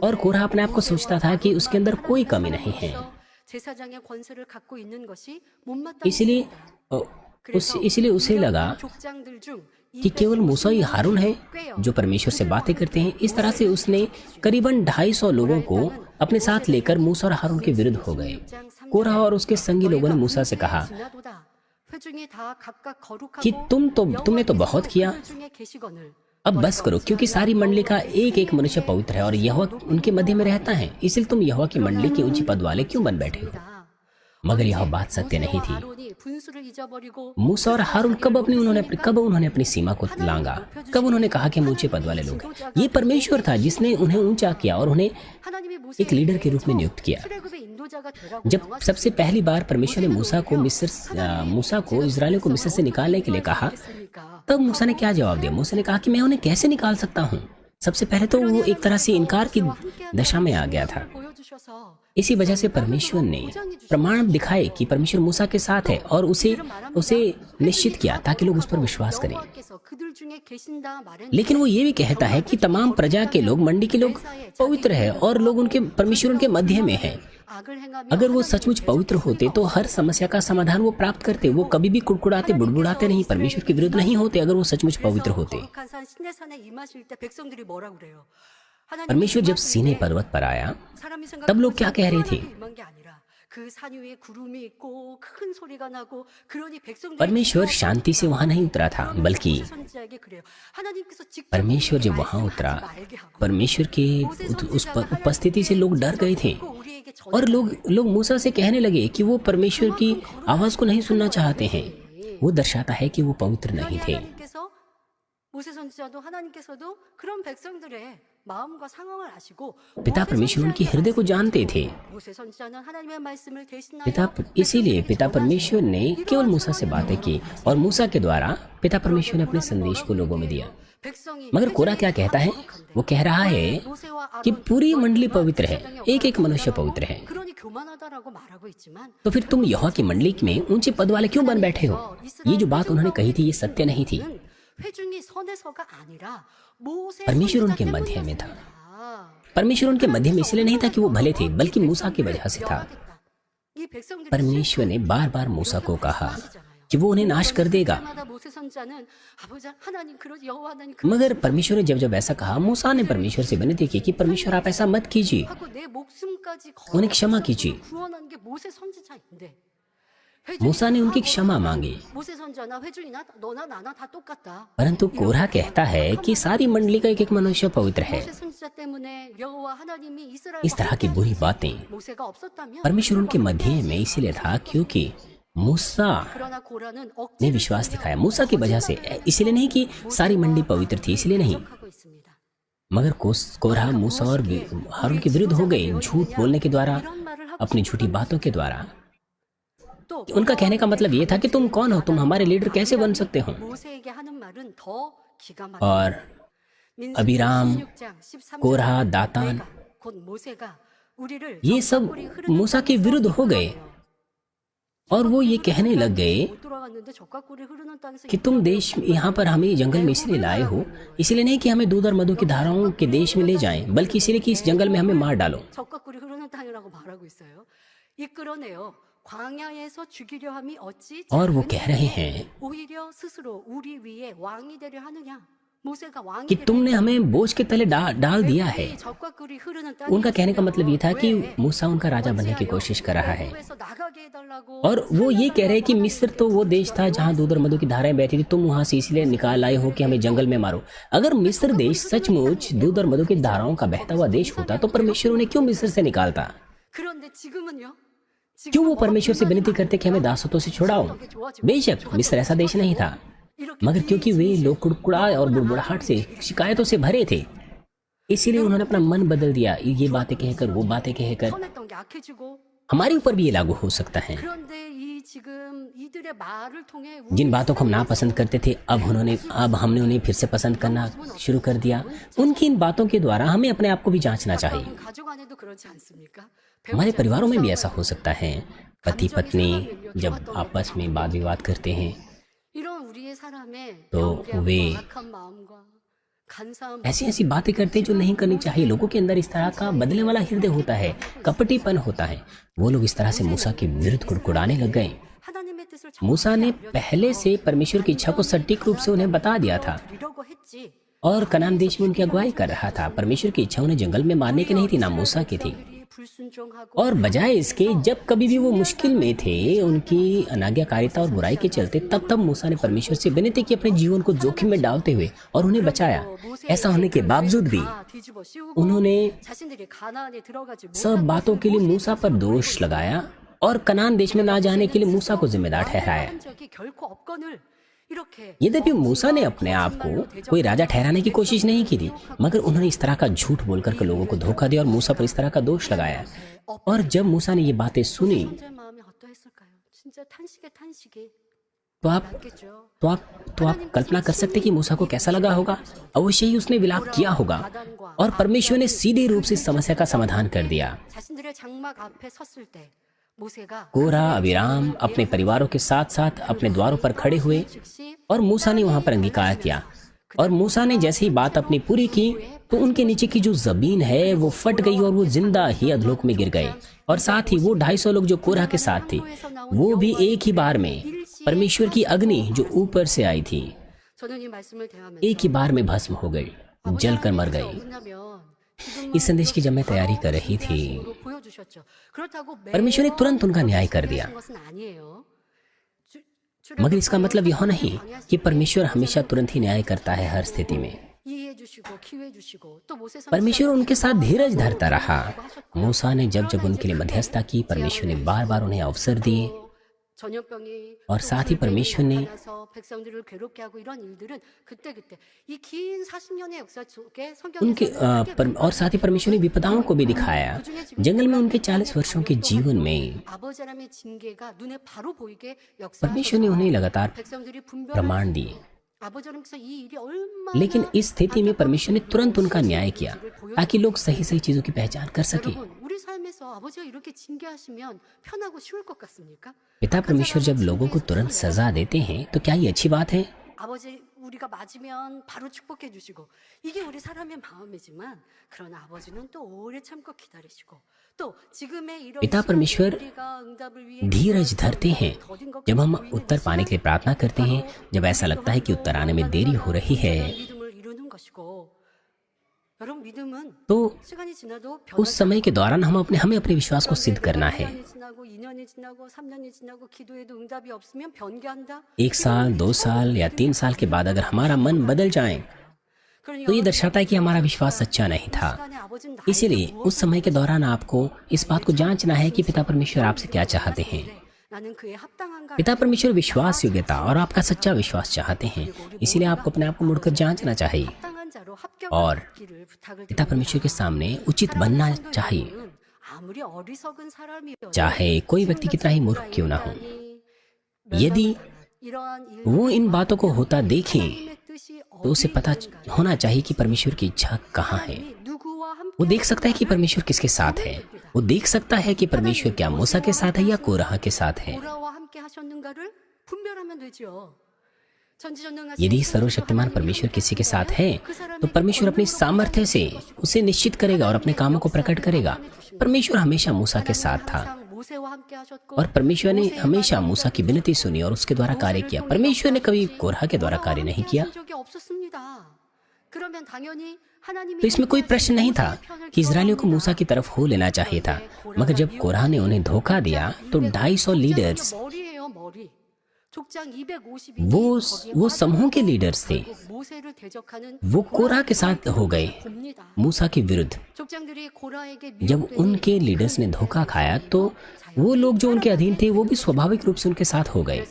और कोरह अपने आप को सोचता था कि उसके अंदर कोई कमी नहीं है। इसलिए उसे लगा कि केवल मूसा ही हारून है जो परमेश्वर से बातें करते हैं। इस तरह से उसने करीबन 250 लोगों को अपने साथ लेकर मूसा और हारून के विरुद्ध हो गए। कोरह और उसके संगी लोगों ने मूसा से कहा कि तुमने तो बहुत किया, अब बस करो, क्योंकि सारी मंडली का एक एक मनुष्य पवित्र है और यहोवा उनके मध्य में रहता है, इसलिए तुम यहोवा की मंडली के ऊंची पद वाले क्यों बन बैठे हो। मगर यह बात सत्य नहीं थी। मूसा और हारून कब उन्होंने अपनी सीमा को लांगा, कब उन्होंने कहा कि हम ऊंचे पद वाले लोग हैं। ये परमेश्वर था जिसने उन्हें ऊंचा किया और उन्हें एक लीडर के रूप में नियुक्त किया। जब सबसे पहली बार परमेश्वर ने मूसा को इजराइलियों को मिस्र से निकालने के लिए कहा, तब मूसा ने क्या जवाब दिया। मूसा ने कहा कि मैं उन्हें कैसे निकाल सकता हूँ। सबसे पहले तो वो एक तरह से इनकार की दशा में आ गया था। इसी वजह से परमेश्वर ने प्रमाण दिखाए कि परमेश्वर मूसा के साथ है और उसे निश्चित किया ताकि लोग उस पर विश्वास करें। लेकिन वो ये भी कहता है कि तमाम प्रजा के लोग, मंडी के लोग पवित्र है और लोग परमेश्वर उनके मध्य में है। अगर वो सचमुच पवित्र होते तो हर समस्या का समाधान वो प्राप्त करते। वो कभी भी कुड़कुड़ाते बुड़बुड़ाते नहीं, परमेश्वर के विरुद्ध नहीं होते। अगर वो सचमुच पवित्र होते। परमेश्वर जब सीनै पर्वत पर आया तब लोग क्या कह रहे थे। परमेश्वर शांति से वहां नहीं उतरा था, बल्कि परमेश्वर जब वहां उतरा, परमेश्वर के उस उपस्थिति से लोग डर गए थे और लोग मूसा से कहने लगे कि वो परमेश्वर की आवाज को नहीं सुनना चाहते हैं। वो दर्शाता है कि वो पवित्र नहीं थे।
마음과 상황을 아시고
पिता परमेश्वर उनके हृदय को जानते थे।
모세 선지자는 하나님의 말씀을 대신하여
इसीलिए पिता परमेश्वर ने केवल मूसा से बातें की और मूसा के द्वारा पिता परमेश्वर ने अपने संदेश को लोगों में दिया।
백성이
मगर कोरा क्या कहता है? वो कह रहा है कि पूरी मंडली पवित्र है, एक एक मनुष्य पवित्र है।
그러니 교만하다라고 말하고 있지만
तो फिर तुम यहोवा की मंडली में ऊंचे पद वाले क्यों बन बैठे हो? ये जो बात उन्होंने कही थी ये सत्य नहीं थी।
회중이 선에서가 아니라 모세
परमेश्वर
선지자
उनके मध्य में था।
때문이었습니다.
परमेश्वर उनके मध्य में इसलिए नहीं था कि वो भले थे, बल्कि मूसा की वजह से था।
이 백성들이
परमेश्वर ने बार बार मूसा को कहा कि वो उन्हें नाश कर देगा,
때마다 모세 선지자는 아버지 하나님 그러지 여호와 하나님
मगर परमेश्वर ने जब जब ऐसा कहा, मूसा ने परमेश्वर से विनती की कि परमेश्वर आप ऐसा मत कीजिए,
하고 내 목숨까지
उन्हें क्षमा कीजिए।
구원한 게 모세 선지자인데
मूसा ने उनकी क्षमा मांगी,
모세 선지자나 회중이나 너나 나나 다 똑같다.
परंतु कोरहा कहता है कि सारी मंडली का एक एक मनुष्य पवित्र है।
모세 선지자 때문에 여호와 하나님이 이스라엘과
इस तरह की बुरी बातें
모세가 없었다면
परमेश्वर उनके मध्य में इसीलिए था क्योंकि मूसा
그러나 고라는
ने विश्वास दिखाया। मूसा की वजह से, इसलिए नहीं कि सारी मंडली पवित्र थी, इसलिए नहीं,
하고 있습니다.
मगर कोरहा मूसा और हारून के विरुद्ध हो गए, झूठ बोलने के द्वारा,
이런 말을 하고
अपनी झूठी बातों के द्वारा।
또
उनका कहने का मतलब ये था कि तुम कौन हो, तुम हमारे लीडर कैसे बन सकते हो।
모세에게 하는 말은 더 기가 막혀.
और अबीराम, कोरहा, दातान,
곧 모세가 우리를
ये सब मूसा के विरुद्ध हो गए और वो ये कहने लग गए
못 돌아갔는데 젖과 꿀이 흐르는 땅에서
कि तुम देश यहाँ पर हमें जंगल में इसलिए लाए हो, इसलिए नहीं कि हमें दूध और मधु की धाराओं के देश में ले जाएं, बल्कि इसलिए कि इस जंगल में हमें मार डालो।
젖과 꿀이 흐르는 땅이라고 말하고 있어요. 이끌어내요. 광야에서 죽이려 함이 어찌
और वो कह रहे हैं
오히려 스스로 우리 위에 왕이 되려 하느냐. 모세가 왕이
कि तुमने हमें बोझ के तले डाल दिया है।
젖과 꿀이 흐르는 땅
उनका कहने का मतलब ये था कि मूसा उनका राजा बनने की कोशिश कर रहा है
에서 나가게 해달라고
और वो ये कह रहे हैं कि मिस्र तो वो देश था जहाँ दूध और मधु की धाराएं बहती थी, तुम वहां से इसलिए निकाल आए हो कि हमें जंगल में मारो। अगर मिस्र देश सचमुच दूध और मधु की धाराओं का बहता हुआ देश होता तो परमेश्वर उन्हें क्यों मिस्र से निकालता?
그런데 지금은요.
क्यों वो परमेश्वर से विनती करते कि हमें दासत्वों से छुड़ाओ? बेशक मिस्र ऐसा देश नहीं था, मगर क्योंकि वे लोग कुड़कुड़ा और बुड़बुड़ाहट से, शिकायतों से भरे थे, इसीलिए उन्होंने अपना मन बदल दिया। ये बातें कहकर, वो बातें कहकर
선했던 게 악해지고
हमारे ऊपर भी ये लागू हो सकता है।
그런데 이 지금 이들의 말을 통해
जिन बातों को हम नापसंद करते थे, अब हमने उन्हें फिर से पसंद करना शुरू कर दिया। उनकी इन बातों के द्वारा हमें अपने आप को भी जांचना चाहिए।
가족 안에도 그렇지 않습니까?
हमारे परिवारों में भी ऐसा हो सकता है। पति पत्नी जब आपस में वाद विवाद करते हैं
이런 우리의 사람의
तो
경계하고
वे
악한 마음과 간사한
ऐसी ऐसी बातें करते हैं जो नहीं करनी चाहिए। लोगों के अंदर इस तरह का बदले वाला हृदय होता है, कपटीपन होता है। वो लोग इस तरह से मूसा के विरुद्ध कुड़कुड़ाने लग गए।
하나님의 뜻을
मूसा ने पहले से परमेश्वर की इच्छा को सटीक रूप से उन्हें बता दिया था
이러고 했지.
और कनान देश में उनकी अगुवाई कर रहा था। परमेश्वर की इच्छा उन्हें जंगल में मारने की नहीं थी, ना मूसा की थी।
불순종하고
और बजाय इसके जब कभी भी वो मुश्किल में थे, उनकी अनाज्ञाकारिता और बुराई के चलते, तब मूसा ने परमेश्वर से विनती की अपने जीवन को जोखिम में डालते हुए और उन्हें बचाया। ऐसा होने के बावजूद भी
다 뒤집어 씌우고
उन्होंने
자신들이 가나안에 들어가지
सब बातों के लिए मूसा पर दोष लगाया और कनान देश में ना जाने के लिए मूसा को जिम्मेदार ठहराया।
한 적이 결코 없건을 이렇게
यद्यपि मूसा ने अपने आप को कोई राजा ठहराने की कोशिश नहीं की थी, मगर उन्होंने इस तरह का झूठ बोलकर के लोगों को धोखा दिया और मूसा पर इस तरह का दोष लगाया। और जब मूसा ने ये बातें सुनी
선지자의 마음이 어떠했을까요? 진짜 탄식에 탄식이
तो आप
났겠죠.
तो आप कल्पना कर सकते कि मूसा को कैसा लगा होगा। अवश्य ही उसने विलाप किया होगा और परमेश्वर ने सीधे रूप से इस समस्या का समाधान कर दिया।
자신들의 장막 앞에 섰을 때 모세가
कोरा, अबीराम अपने परिवारों के साथ साथ अपने द्वारों पर खड़े हुए
즉시
और मूसा ने वहां पर अंगीकार किया। और मूसा ने जैसे ही बात अपनी पूरी की तो उनके नीचे की जो जमीन है वो फट गई और वो जिंदा ही अधलोक में गिर गए। और साथ ही वो 250 लोग जो कोरहा के साथ थे, वो भी एक ही बार में परमेश्वर की अग्नि जो ऊपर से आई थी,
저는 이 말씀을 대하면서
एक ही बार में भस्म हो गई, जलकर मर गई।
끝나면
इस संदेश की जब मैं तैयारी कर रही थी,
보여주셨죠. 그렇다고
परमेश्वर ने तुरंत उनका न्याय कर दिया।
것은 아니에요.
मगर इसका मतलब यह नहीं कि परमेश्वर हमेशा तुरंत ही न्याय करता है हर स्थिति में।
이해해 주시고 기회 주시고 또 모세
परमेश्वर उनके साथ धीरज धरता रहा। मूसा ने जब जब उनके लिए मध्यस्थता की, परमेश्वर ने बार बार उन्हें अवसर दिए
전염병이
और साथ ही परमेश्वर ने
백성들을 괴롭게 하고 이런 일들은 그때그때 이 긴 40년의 역사 속에
उनके
성경에서
और साथ ही परमेश्वर ने विपदाओं को भी दिखाया। जंगल में उनके 40 वर्षों के जीवन में
아버지 하나님의 징계가 눈에 바로 보이게
परमेश्वर ने उन्हें लगातार
백성들이
प्रमाण दिए,
아버지 하나님께서 이 일이 얼마나
लेकिन इस स्थिति में परमेश्वर ने तुरंत उनका न्याय किया ताकि लोग सही सही चीजों की पहचान कर सके।
여러분 우리 삶에서 아버지가 이렇게 징계하시면 편하고 쉬울 것 같습니까?
पिता परमेश्वर जब लोगों को तुरंत सजा देते हैं तो क्या ये अच्छी बात है?
아버지 우리가 맞으면 바로 축복해 주시고 이게 우리 사람의 마음이지만 그러나 아버지는 또 오래 참고 기다리시고 또 지금의 이런
पिता परमेश्वर
우리가 응답을 위해
धीरज धरते हैं जब हम उत्तर पाने के लिए प्रार्थना करते हैं, जब ऐसा लगता है कि उत्तर आने में देरी हो रही है।
믿음을 이루는 것이고 여러분 믿음은
तो
시간이 지나도
उस समय के दौरान हमें अपने विश्वास को सिद्ध करना है।
1년이 지나고 2년이 지나고 3년이 지나고 기도해도 응답이 없으면 변개한다.
1 साल 2 साल या 3 साल के बाद अगर हमारा मन बदल जाए तो ये दर्शाता है कि हमारा विश्वास सच्चा नहीं था। इसीलिए उस समय के दौरान आपको इस बात को जांचना है कि पिता परमेश्वर आपसे क्या चाहते हैं।
나는 그에 합당한가?
पिता परमेश्वर विश्वास योग्यता और आपका सच्चा विश्वास चाहते हैं, इसीलिए आपको अपने आप को मुड़कर जांचना चाहिए
합당한 자로
और
합격하기를 부탁을
पिता परमेश्वर के सामने उचित बनना चाहिए,
아무리 어리석은 사람이어도
चाहे कोई व्यक्ति कितना ही मूर्ख क्यों ना हो। यदि
이러한 일
वो इन बातों को होता देखें
하나님의 뜻이
तो उसे पता होना चाहिए कि परमेश्वर की इच्छा कहाँ है।
누구와 함께
वो देख सकता है कि परमेश्वर किसके साथ है। वो देख सकता है कि परमेश्वर क्या मूसा के साथ है या कोरह के साथ है।
고라와 함께 하셨는가를 분별하면 되죠.
यदि सर्वशक्तिमान परमेश्वर किसी के साथ है तो परमेश्वर अपनी सामर्थ्य से उसे निश्चित करेगा और अपने कामों को प्रकट करेगा। परमेश्वर हमेशा मूसा के साथ था और परमेश्वर ने हमेशा मूसा की विनती सुनी और उसके द्वारा कार्य किया। परमेश्वर ने कभी कोरह के द्वारा कार्य नहीं किया। तो इसमें कोई प्रश्न नहीं था कि इजरायलियों को मूसा की तरफ हो लेना चाहिए था, मगर जब कोरह ने उन्हें धोखा दिया तो 250 लीडर्स वो समूह के लीडर्स थे, वो कोरह के साथ हो गए मूसा के विरुद्ध। जब उनके लीडर्स ने धोखा खाया तो वो लोग जो उनके अधीन थे वो भी स्वाभाविक रूप से उनके साथ हो गए।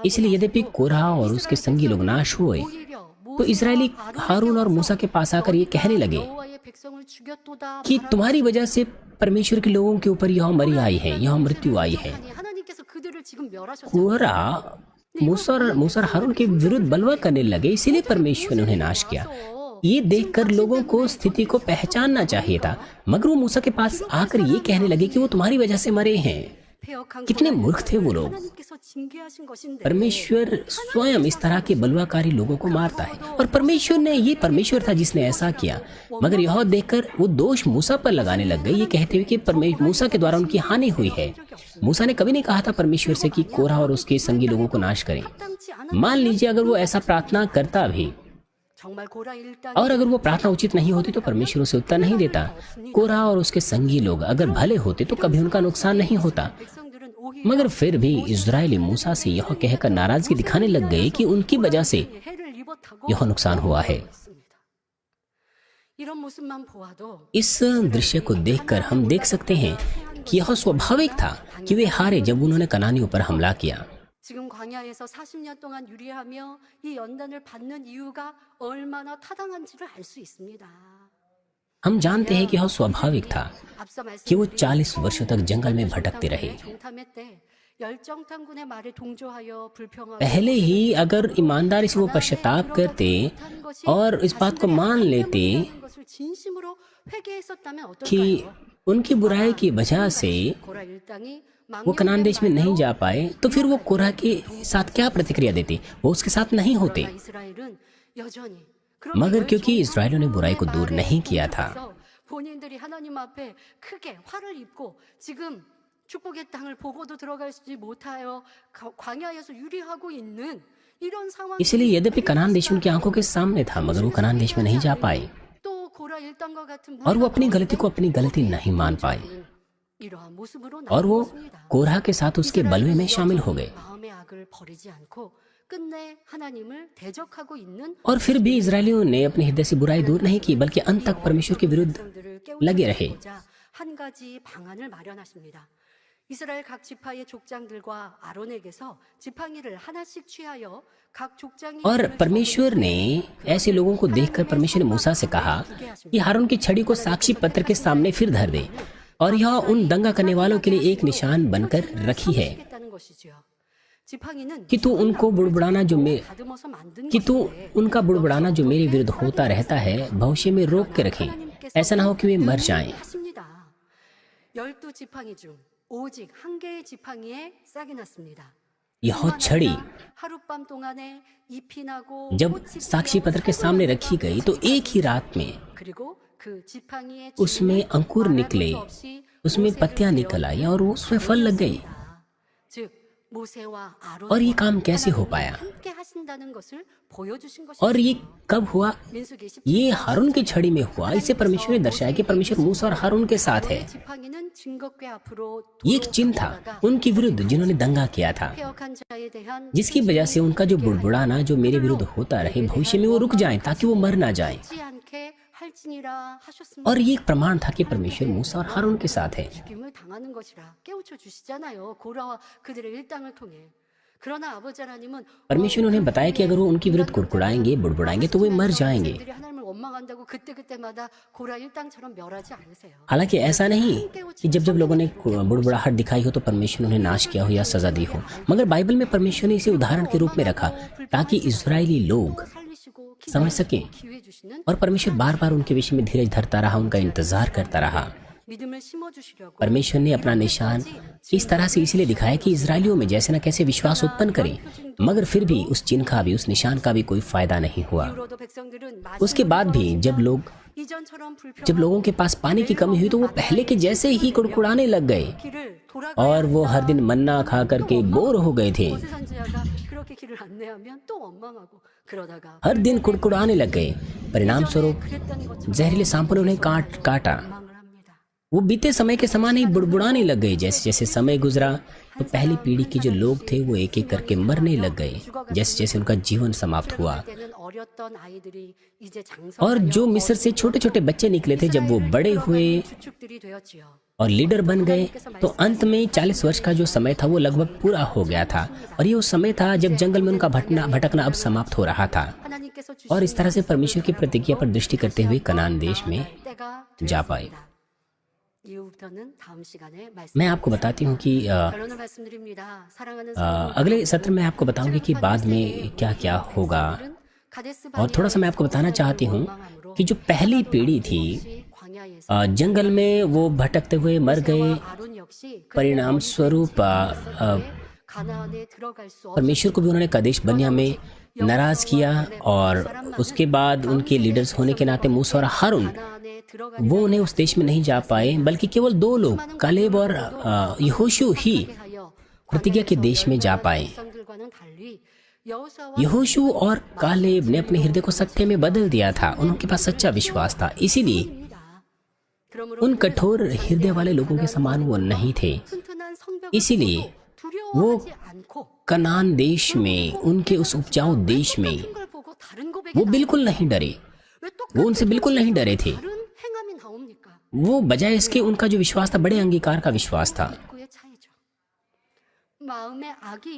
इसलिए यद्यपि कोरह और उसके संगी लोग नाश हुए तो इजरायली हारून और मूसा के पास आकर ये कहने लगे कि तुम्हारी वजह से परमेश्वर के लोगों के ऊपर यह मरी आई है, यह मृत्यु आई है। कोरह मूसा और हारून के विरुद्ध बलवा करने लगे, इसीलिए परमेश्वर ने उन्हें नाश किया। ये देखकर लोगों को स्थिति को पहचानना चाहिए था, मगर वो मूसा के पास आकर ये कहने लगे कि वो तुम्हारी वजह से मरे हैं। कितने मूर्ख थे वो लोग। परमेश्वर स्वयं इस तरह के बलवाकारी लोगों को मारता है और परमेश्वर था जिसने ऐसा किया, मगर यह देखकर वो दोष मूसा पर लगाने लग गए, ये कहते हुए कि मूसा के द्वारा उनकी हानि हुई है। मूसा ने कभी नहीं कहा था परमेश्वर से कि कोरह और उसके संगी लोगों को नाश करें। मान लीजिए अगर वो ऐसा प्रार्थना करता भी और अगर वो प्रार्थना उचित नहीं होती तो परमेश्वर उसे उत्तर नहीं देता। कोरह और उसके संगी लोग अगर भले होते तो कभी उनका नुकसान नहीं होता, मगर फिर भी इजरायली मूसा से यह कहकर नाराजगी दिखाने लग गए कि उनकी वजह से यह नुकसान हुआ है। इस दृश्य को देखकर हम देख सकते हैं कि यह स्वाभाविक था कि वे हारे जब उन्होंने कनानियों पर हमला किया।
지금 광야에서 40년 동안 유리하며 이 연단을 받는 이유가 얼마나 타당한지를 알 수 있습니다.
हम जानते हैं कि यह स्वाभाविक था कि वो 40 वर्षों तक जंगल में भटकते रहे। पहले ही अगर ईमानदारी से वो पश्चाताप करते और इस बात को मान लेते कि उनकी बुराई की वजह से वो कनान देश में नहीं जा पाए, तो फिर वो कोरह के साथ क्या प्रतिक्रिया देते? वो उसके साथ नहीं होते। मगर क्योंकि इस्राएलियों ने बुराई को दूर नहीं किया था, इसलिए यद्यपि कनान देश उनकी आंखों के सामने था, मगर वो कनान देश में नहीं जा पाए और वो अपनी गलती को अपनी गलती नहीं मान पाए और वो कोरह के साथ उसके बलवे में शामिल हो गए। और फिर भी इजरायलियों ने अपने हृदय से बुराई दूर नहीं की, बल्कि अंत तक परमेश्वर के विरुद्ध लगे रहे।
이스라엘 각 지파의 족장들과 아론에게서 지팡이를 하나씩 취하여 각 족장이
और
이름을
परमेश्वर ने ऐसे लोगों को देखकर परमेश्वर ने मूसा से कहा कि हारून की छड़ी को साक्षी पत्र के सामने फिर धर दे और यह उन दंगा करने वालों के लिए एक निशान बनकर रखी है
하겠다는 것이지요. 지팡이는
कि तू उनको बुड़बुड़ाना जो
다듬어서 만든
कि तू
것인데
उनका बुड़बुड़ाना जो मेरे विरुद्ध होता रहता है भविष्य में रोक के रखें, ऐसा ना हो कि वे मर जाएं।
하십니다. 12지팡이 중 오직 한 개의 지팡이에 싹이 났습니다.
यह छड़ी
하룻밤 동안에 잎이 나고
जब
꽃이
साक्षी पत्र के सामने रखी गई तो एक ही रात में
그리고 그 지팡이의
उसमें अंकुर निकले, उसमें पत्तियां निकल आई और उसमें फल लग गई।
즉 모세와
और ये
아론과
काम कैसे हो पाया
함께 하신다는 것을 보여주신
और
것입니다.
ये कब हुआ?
민수기 17장
ये हारून की छड़ी में हुआ। इसे परमेश्वर ने दर्शाया कि परमेश्वर मूसा और हारून के साथ है।
지팡이는 증거궤 앞으로
ये एक चिन्ह था उनके विरुद्ध जिन्होंने दंगा किया था,
폐역한 जा에 대한
जिसकी वजह से उनका जो बुड़बुड़ाना जो मेरे विरुद्ध होता रहे भविष्य में वो रुक जाए ताकि वो मर ना जाए।
죽지 않게 할지니라 하셨습니다.
और ये एक प्रमाण था कि परमेश्वर मूसा और हारून के साथ है।
죽임을 당하는 것이라 깨우쳐 주시잖아요. 고라와 그들의 일당을 통해. 그러나 아버지 하나님은
परमेश्वर ने उन्हें बताया कि अगर वो उनके विरुद्ध कुड़कुड़ाएंगे बुड़बुड़ाएंगे तो वे मर जाएंगे।
그들이 하나님을 원망한다고 그때그때마다 고라 일당처럼 멸하지 않으세요.
हालांकि ऐसा नहीं कि जब जब लोगों ने बुड़बुड़ाहट दिखाई हो तो परमेश्वर ने उन्हें नाश किया हो या सजा दी हो, मगर बाइबल में परमेश्वर ने इसे उदाहरण के रूप में रखा ताकि इस्राएली लोग
살리시고
समझ सकें।
기회 주시는
और परमेश्वर बार बार उनके विषय में धीरज धरता रहा, उनका इंतजार करता रहा।
믿음을 심어 주시려고
परमेश्वर ने अपना निशान इस तरह से इसलिए दिखाया कि इजरायलियों में जैसे न कैसे विश्वास उत्पन्न करे, मगर फिर भी उस चिन्ह का भी उस निशान का भी कोई फायदा नहीं हुआ।
이후로도 백성들은
उसके बाद भी
이전처럼
जब लोगों के पास पानी की कमी हुई तो वो पहले के जैसे ही कुड़कुड़ाने लग गए
길을 돌아가야
और वो हर दिन मन्ना खा करके बोर हो गए थे।
모세 선지자가 그렇게 길을 안내하면 또 원망하고 그러다가
हर दिन कुड़कुड़ाने लग गए। परिणाम स्वरूप
그랬던 것처럼
जहरीले सांपों ने उन्हें काटा।
원망을 합니다.
वो बीते समय के समान ही बुड़बुड़ाने लग गए। जैसे जैसे समय गुजरा तो पहली पीढ़ी के जो लोग थे वो एक एक करके मरने लग गए जैसे जैसे उनका जीवन समाप्त हुआ।
때는 어렸던 아이들이 이제
और
장성하여
जो मिस्र से छोटे छोटे बच्चे निकले थे जब वो बड़े हुए
주축들이 되었지요.
और लीडर बन गए तो अंत में 40 वर्ष का जो समय था वो लगभग पूरा हो गया था और ये उस समय था जब जंगल में उनका भटकना अब समाप्त हो रहा था।
하나님께서
और इस तरह से परमेश्वर की प्रतिज्ञा पर दृष्टि करते हुए कनान देश में
때가
जा पाए।
되었습니다. 이후부터는 다음 시간에
मैं आपको बताती हूँ कि
결론을 말씀드립니다. 사랑하는
अगले सत्र में आपको बताऊंगी कि बाद में क्या क्या होगा। और थोड़ा सा मैं आपको बताना चाहती हूँ कि जो पहली पीढ़ी थी जंगल में वो भटकते हुए मर गए। परिणाम स्वरूप परमेश्वर को भी उन्होंने कदेश बनिया में नाराज किया और उसके बाद उनके लीडर्स होने के नाते मूसा और हारून वो उन्हें उस देश में नहीं जा पाए, बल्कि केवल 2 लोग कालेब और यहोशू ही प्रतिज्ञा के देश में जा पाए। यहोशू और कालेब ने अपने हृदय को सत्य में बदल दिया था, उनके पास सच्चा विश्वास था, इसीलिए उन कठोर हृदय वाले लोगों के समान वो नहीं थे। इसीलिए वो कनान देश में उनके उस उपजाऊ देश में वो बिल्कुल नहीं डरे, वो उनसे बिल्कुल नहीं डरे थे। वो बजाय इसके उनका जो विश्वास था बड़े अंगीकार का विश्वास था।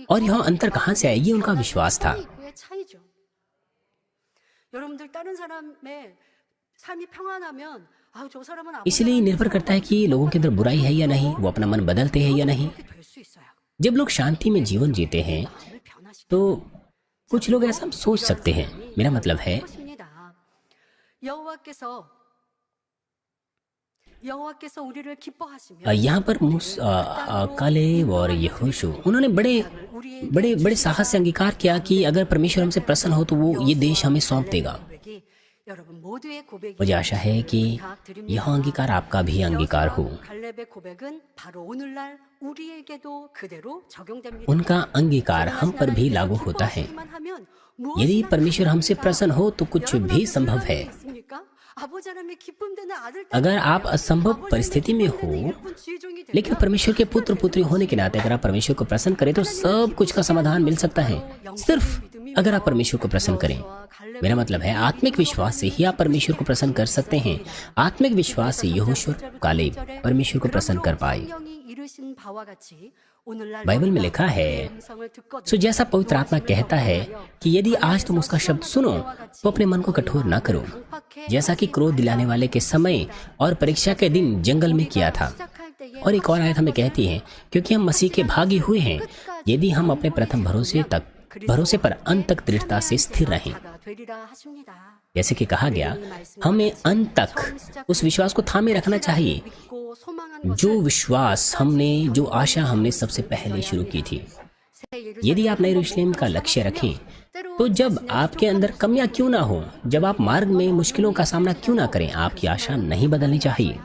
और यह अंतर कहाँ से आया? ये उनका विश्वास था। इसलिए निर्भर करता है कि लोगों के अंदर बुराई है या नहीं, वो अपना मन बदलते हैं या नहीं। जब लोग शांति में जीवन जीते हैं तो कुछ लोग ऐसा सोच सकते हैं, मेरा मतलब है यहाँ पर कालेब और यहोशू उन्होंने बड़े साहस से अंगीकार किया कि अगर परमेश्वर हमसे प्रसन्न हो तो वो ये देश हमें सौंप देगा। मुझे आशा है कि यह अंगीकार आपका भी अंगीकार हो। उनका अंगीकार हम पर भी लागू होता है। यदि परमेश्वर हमसे प्रसन्न हो तो कुछ भी संभव है। अगर आप असंभव परिस्थिति में हो लेकिन परमेश्वर के पुत्र पुत्री होने के नाते अगर आप परमेश्वर को प्रसन्न करें तो सब कुछ का समाधान मिल सकता है, सिर्फ अगर आप परमेश्वर को प्रसन्न करें। मेरा मतलब है आत्मिक विश्वास से ही आप परमेश्वर को प्रसन्न कर सकते हैं। आत्मिक विश्वास से यहोशू और कालेब परमेश्वर को प्रसन्न कर पाए। बाइबल में लिखा है, सो जैसा पवित्र आत्मा कहता है कि यदि आज तुम उसका शब्द सुनो तो अपने मन को कठोर ना करो, जैसा कि क्रोध दिलाने वाले के समय और परीक्षा के दिन जंगल में किया था। और एक और आयत हमें कहती है, क्योंकि हम मसीह के भागी हुए हैं, यदि हम अपने प्रथम भरोसे पर अंत तक दृढ़ता से स्थिर रहें। जैसे कि कहा गया, हमें अंत तक उस विश्वास को थामे रखना चाहिए, जो आशा हमने सबसे पहले शुरू की थी। यदि आप नए यरूशलेम का लक्ष्य रखें, तो जब आपके अंदर कमियां क्यों ना हो, जब आप मार्ग में मुश्किलों का सामना क्यों ना करें, आपकी आशा नहीं बदलनी चाहिए।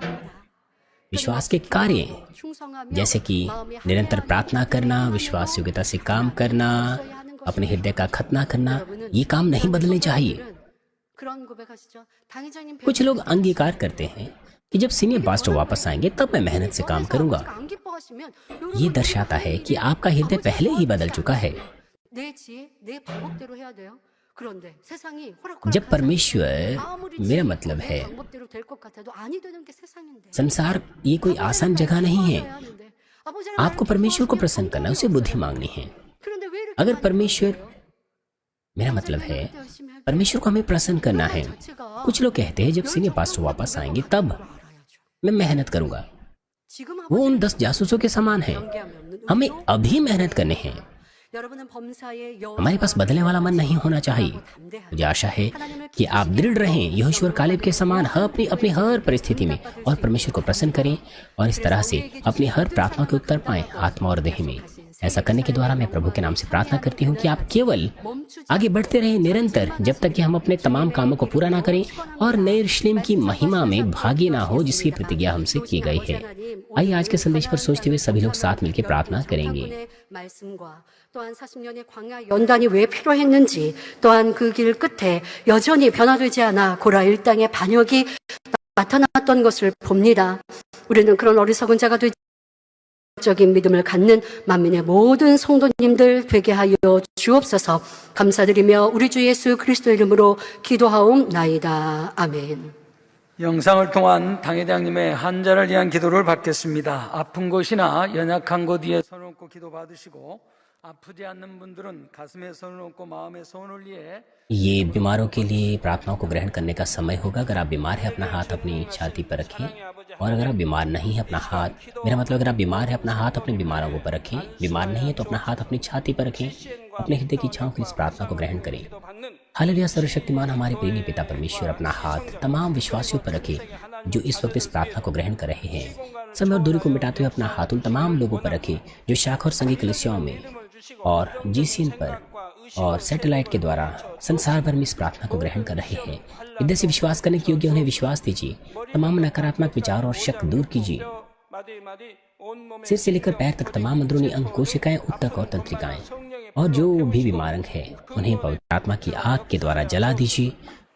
विश्वास के कार्य जैसे कि निरंतर प्रार्थना करना, विश्वास योग्यता से काम करना, अपने हृदय का खतना करना, ये काम नहीं बदलने चाहिए। कुछ लोग अंगीकार करते हैं कि जब सीनियर पास्टर वापस आएंगे तब मैं मेहनत से काम करूंगा। ये दर्शाता है कि आपका हृदय पहले ही बदल चुका है। जब परमेश्वर, मेरा मतलब है संसार ये कोई आसान जगह नहीं है। आपको परमेश्वर को प्रसन्न करना, उसे बुद्धि मांगनी है। अगर परमेश्वर, मेरा मतलब है परमेश्वर को हमें प्रसन्न करना है। कुछ लोग कहते हैं जब सीनियर पास्टर वापस आएंगे तब मैं मेहनत करूंगा। वो उन 10 जासूसों के समान है। हमें अभी मेहनत करने हैं। हमारे पास बदलने वाला मन नहीं होना चाहिए। मुझे आशा है कि आप दृढ़ रहें, यहोशू और कालेब के समान अपनी हर परिस्थिति में, और परमेश्वर को प्रसन्न करें और इस तरह से अपनी हर प्रार्थना के उत्तर पाएं, आत्मा और देह में। ऐसा करने के द्वारा मैं प्रभु के नाम से प्रार्थना करती हूँ कि आप केवल आगे बढ़ते रहें निरंतर, जब तक कि हम अपने तमाम कामों को पूरा ना करें और नए यरूशलेम की महिमा में भागी ना हो, जिसकी प्रतिज्ञा हमसे की गई है। आइए आज के संदेश पर सोचते हुए सभी लोग साथ मिलकर प्रार्थना करेंगे।
또한 40년의 광야 연단이 왜 필요했는지, 또한 그 길 끝에 여전히 변화되지 않아 고라 일당의 반역이 나타났던 것을 봅니다. 우리는 그런 어리석은 자가 되지 적인 믿음을 갖는 만민의 모든 성도님들 되게 하여 주옵소서. 감사드리며 우리 주 예수 그리스도 이름으로 기도하옵나이다. 아멘.
영상을 통한 당회장님의 환자를 위한 기도를 받겠습니다. 아픈 곳이나 연약한 곳 위에 손을 얹고 기도 받으시고, 아프지 않는 분들은 가슴에 손을 얹고 마음에 손을 위해
ये बीमारों के लिए प्रार्थनाओं को ग्रहण करने का समय होगा। अगर आप बीमार हैं, अपना हाथ अपनी छाती पर रखें, और अगर आप बीमार नहीं है, अपना हाथ, मेरा मतलब अगर आप बीमार हैं, अपना हाथ अपने बीमारों के ऊपर रखें। बीमार नहीं है तो अपना हाथ अपनी छाती पर रखें। अपने हृदय की इच्छाओं की इस प्रार्थना को ग्रहण करें। हालेलुया। सर्वशक्तिमान हमारे प्रेमी पिता परमेश्वर अपना हाथ तमाम विश्वासियों पर रखे जो इस वक्त इस प्रार्थना को ग्रहण कर रहे हैं। समय और दूरी को मिटाते हुए अपना हाथ उन तमाम लोगों पर रखे जो शाखा और संघी कलीसियाओं में और जीसीएन पर और सैटेलाइट के द्वारा संसार भर में इस प्रार्थना को ग्रहण कर रहे हैं। हृदय से विश्वास करने के योग्य उन्हें विश्वास दीजिए। तमाम नकारात्मक विचार और शक दूर कीजिए। सिर से लेकर पैर तक तमाम अंदरूनी अंग, कोशिकाएं, ऊतक और तंत्रिकाएं, और जो भी बीमार अंग है उन्हें पवित्र आत्मा की आग के द्वारा जला दीजिए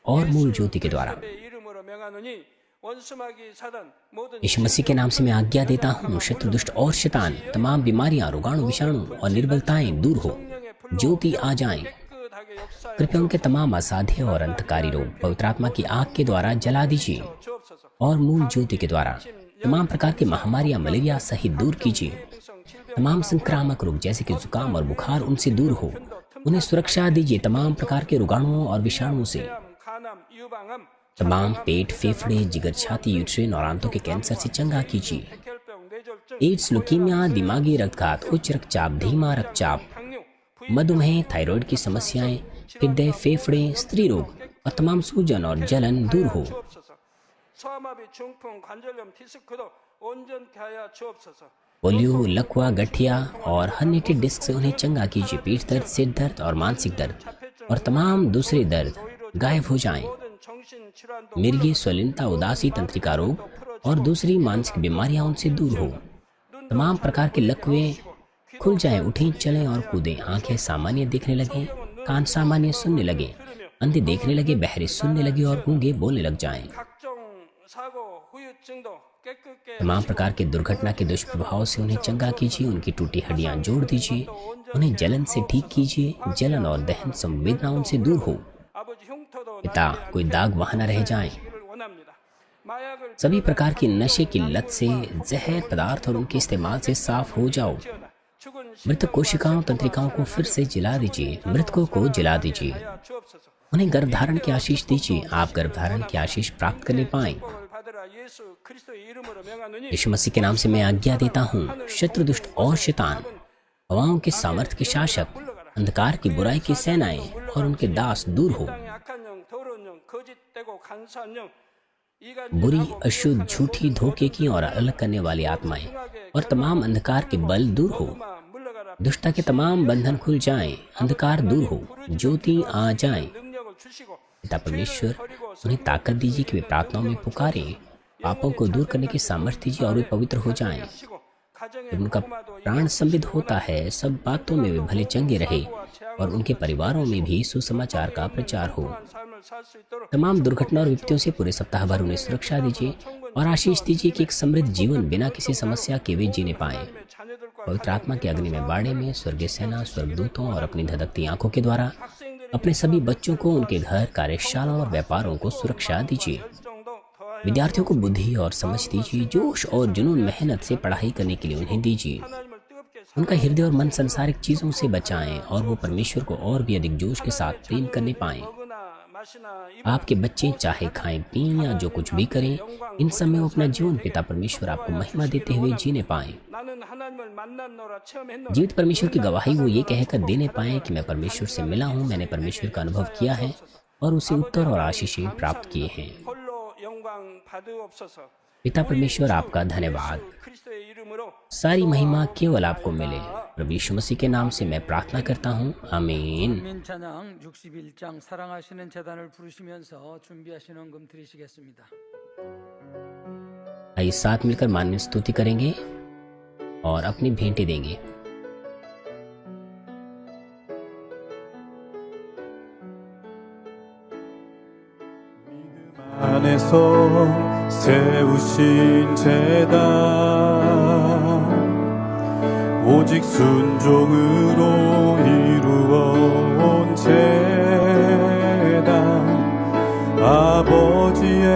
और मूल ज्योति के द्वारा। यीशु मसीह के नाम से मैं आज्ञा देता हूँ, शत्रु, दुष्ट और शैतान, तमाम बीमारियां, रोगाणु, विषाणु और निर्बलताएं दूर हो, ज्योति आ जाएं। कृपया उनके तमाम असाध्य और अंतकारी रोग पवित्र आत्मा की आग के द्वारा जला दीजिए और मूल ज्योति के द्वारा तमाम प्रकार की महामारियां, मलेरिया सहित दूर कीजिए। तमाम संक्रामक रोग जैसे कि जुकाम और बुखार उनसे दूर हो, उन्हें सुरक्षा दीजिए तमाम प्रकार के रोगाणुओं और विषाणुओं से। तमाम पेट, फेफड़े, जिगर, छाती, यूट्रेन और आंतों के कैंसर से चंगा कीजिए। एड्स, लुकीमिया, दिमागी रक्तघात, उच्च रक्तचाप, धीमा रक्तचाप, मधुमेह, थायराइड की समस्याएं, हृदय, फेफड़े, स्त्री रोग और तमाम सूजन और जलन दूर हो। पोलियो, लकवा, गठिया और हर्निटेड डिस्क से उन्हें चंगा कीजिए। पीठ दर्द, सिर दर्द और मानसिक दर्द और तमाम दूसरे दर्द गायब हो जाएं। मिर्गी, स्वलीनता, उदासी, तंत्रिका रोग और दूसरी मानसिक बीमारियां उनसे दूर हो। तमाम प्रकार के लकवे खुल जाएं, उठें, चलें और कूदें। आंखें सामान्य देखने लगें, कान सामान्य सुनने लगे, अंधे देखने लगे, बहरे सुनने लगे और गूंगे बोलने लग जाएं। तमाम प्रकार के दुर्घटना के दुष्प्रभाव से उन्हें चंगा कीजिए। उनकी टूटी हड्डियां जोड़ दीजिए। उन्हें जलन से ठीक कीजिए। जलन और दहन संवेदना उनसे दूर हो। पिता, कोई दाग वहां न रह जाएं। सभी प्रकार की नशे की लत से, जहर पदार्थ और उनके इस्तेमाल से साफ हो जाओ। मृत कोशिकाओं तंत्रिकाओं को फिर से जला दीजिए, मृतकों को जला दीजिए। उन्हें गर्भधारण की आशीष दीजिए, आप गर्भधारण की आशीष प्राप्त करने पाएं। यीशु मसीह के नाम से मैं आज्ञा देता हूँ, शत्रु, दुष्ट और शैतान, हवाओं के सामर्थ्य के शासक, अंधकार की बुराई की सेनाएं और उनके दास दूर हो। बुरी, अशुद्ध, झूठी, धोखे की और अलग करने वाली आत्माएं और तमाम अंधकार के बल दूर हो। दुष्टता के तमाम बंधन खुल जाएं, अंधकार दूर हो, ज्योति आ जाए। पिता परमेश्वर, उन्हें ताकत दीजिए कि वे प्रार्थनाओं में पुकारें, पापों को दूर करने की सामर्थ्य दीजिए और वे पवित्र हो जाएं। जब उनका प्राण समृद्ध होता है, सब बातों में वे भले चंगे रहे और उनके परिवारों में भी सुसमाचार का प्रचार हो। तमाम दुर्घटना और विपत्तियों से पूरे सप्ताह भर उन्हें सुरक्षा दीजिए और आशीष दीजिए कि एक समृद्ध जीवन बिना किसी समस्या के वे जीने पाएं। पवित्र आत्मा के अग्नि में बाड़े में स्वर्गीय सेना, स्वर्गदूतों और अपनी धधकती आंखों के द्वारा अपने सभी बच्चों को, उनके घर, कार्यशालाओं और व्यापारों को सुरक्षा दीजिए। विद्यार्थियों को बुद्धि और समझ दीजिए, जोश और जुनून, मेहनत से पढ़ाई करने के लिए उन्हें दीजिए। उनका हृदय और मन संसारिक चीजों से बचाएं और वो परमेश्वर को और भी अधिक जोश के साथ प्रेम करने पाएं। आपके बच्चे चाहे खाएं, पीएं या जो कुछ भी करें, इन सब में वो अपना जीवन पिता परमेश्वर आपको महिमा देते हुए जीने पाएं। जीवित परमेश्वर की गवाही वो ये कहकर देने पाएं कि मैं परमेश्वर से मिला हूँ, मैंने परमेश्वर का अनुभव किया है और उसे उत्तर और आशीषें प्राप्त किए हैं। पिता परमेश्वर, आपका धन्यवाद। सारी महिमा केवल आपको मिले। प्रभु यीशु मसीह के नाम से मैं प्रार्थना करता हूँ, आमीन।
찬양 61장 사랑하시는 제단을 부르시면서 준비하신 헌금 드리시겠습니다.
आइए साथ मिलकर माननीय स्तुति करेंगे और अपनी भेंटें देंगे।
안에서 세우신 제단 오직 순종으로 이루어온 제단 아버지의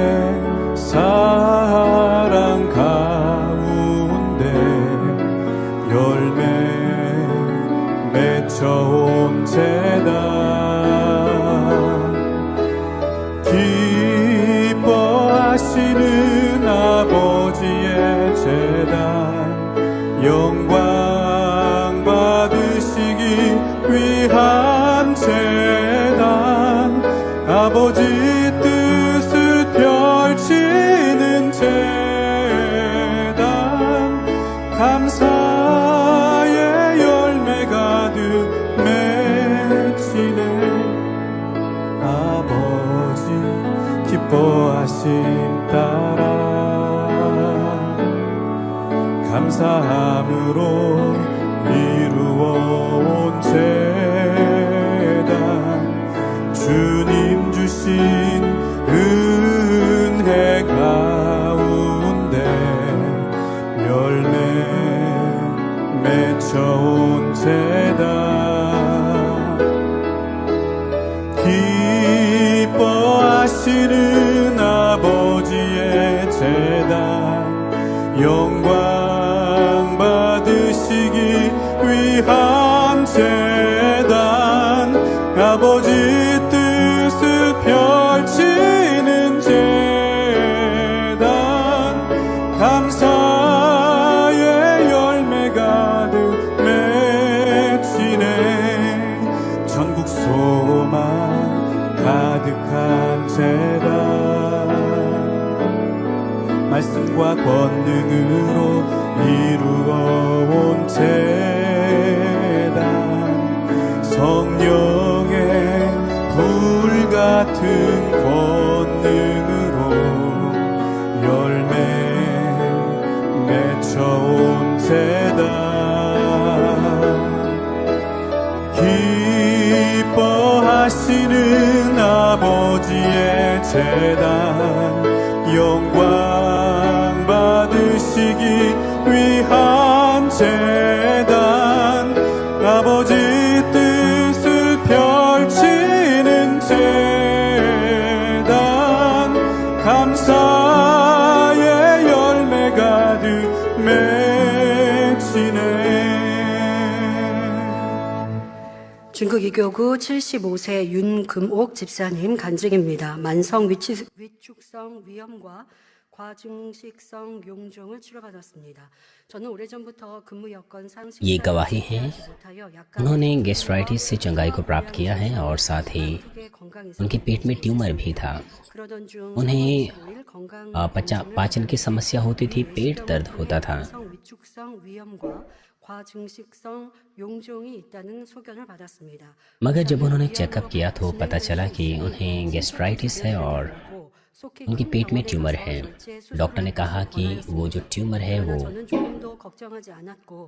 사랑 가운데 열매 맺혀온 제단 기뻐하시는 아버지의 제단 영광 받으시기 위한 제단 아버지 뜻을 펼치는 제단 감사의 열매 가득 맺히네 아버지 기뻐하심 따라 감사함으로 이루어온 제단 주님 주신 은혜 가운데 열매 맺혀온 제단 기뻐하시는 아버지의 제단 영광 받으시기 위한 제단 아버지 뜻을 펼치는 제단 감사의 열매 가득 맺히네 전국 소망 가득한 제단 말씀과 권능으로 이루어온 제단 성령의 불같은 권능으로 열매 맺혀온 제단 기뻐하시는 아버지의 제단 영광 받으시기 위한 제단 아버지 뜻을 펼치는 제단 감사 맺히네.
중국 이교구 75세 윤금옥 집사님 간증입니다. 만성 위축성 위염과 과증식성 용종을 치료받았습니다. 저는 오래전부터 근무 여건 상실
ये गवाही हैं उन्होंने गैस्ट्राइटिस से चंगाई को प्राप्त किया है और साथ ही उनके पेट में ट्यूमर भी था। उन्हें पाचन की समस्या होती थी, पेट दर्द होता था।
과증식성 용종이 있다는 소견을 받았습니다.
मगर जब उन्होंने चेकअप किया तो पता चला कि उन्हें गैस्ट्राइटिस है और उनके पेट में ट्यूमर है। डॉक्टर ने कहा कि वो जो ट्यूमर है वो
저는 조금도 걱정하지 않았고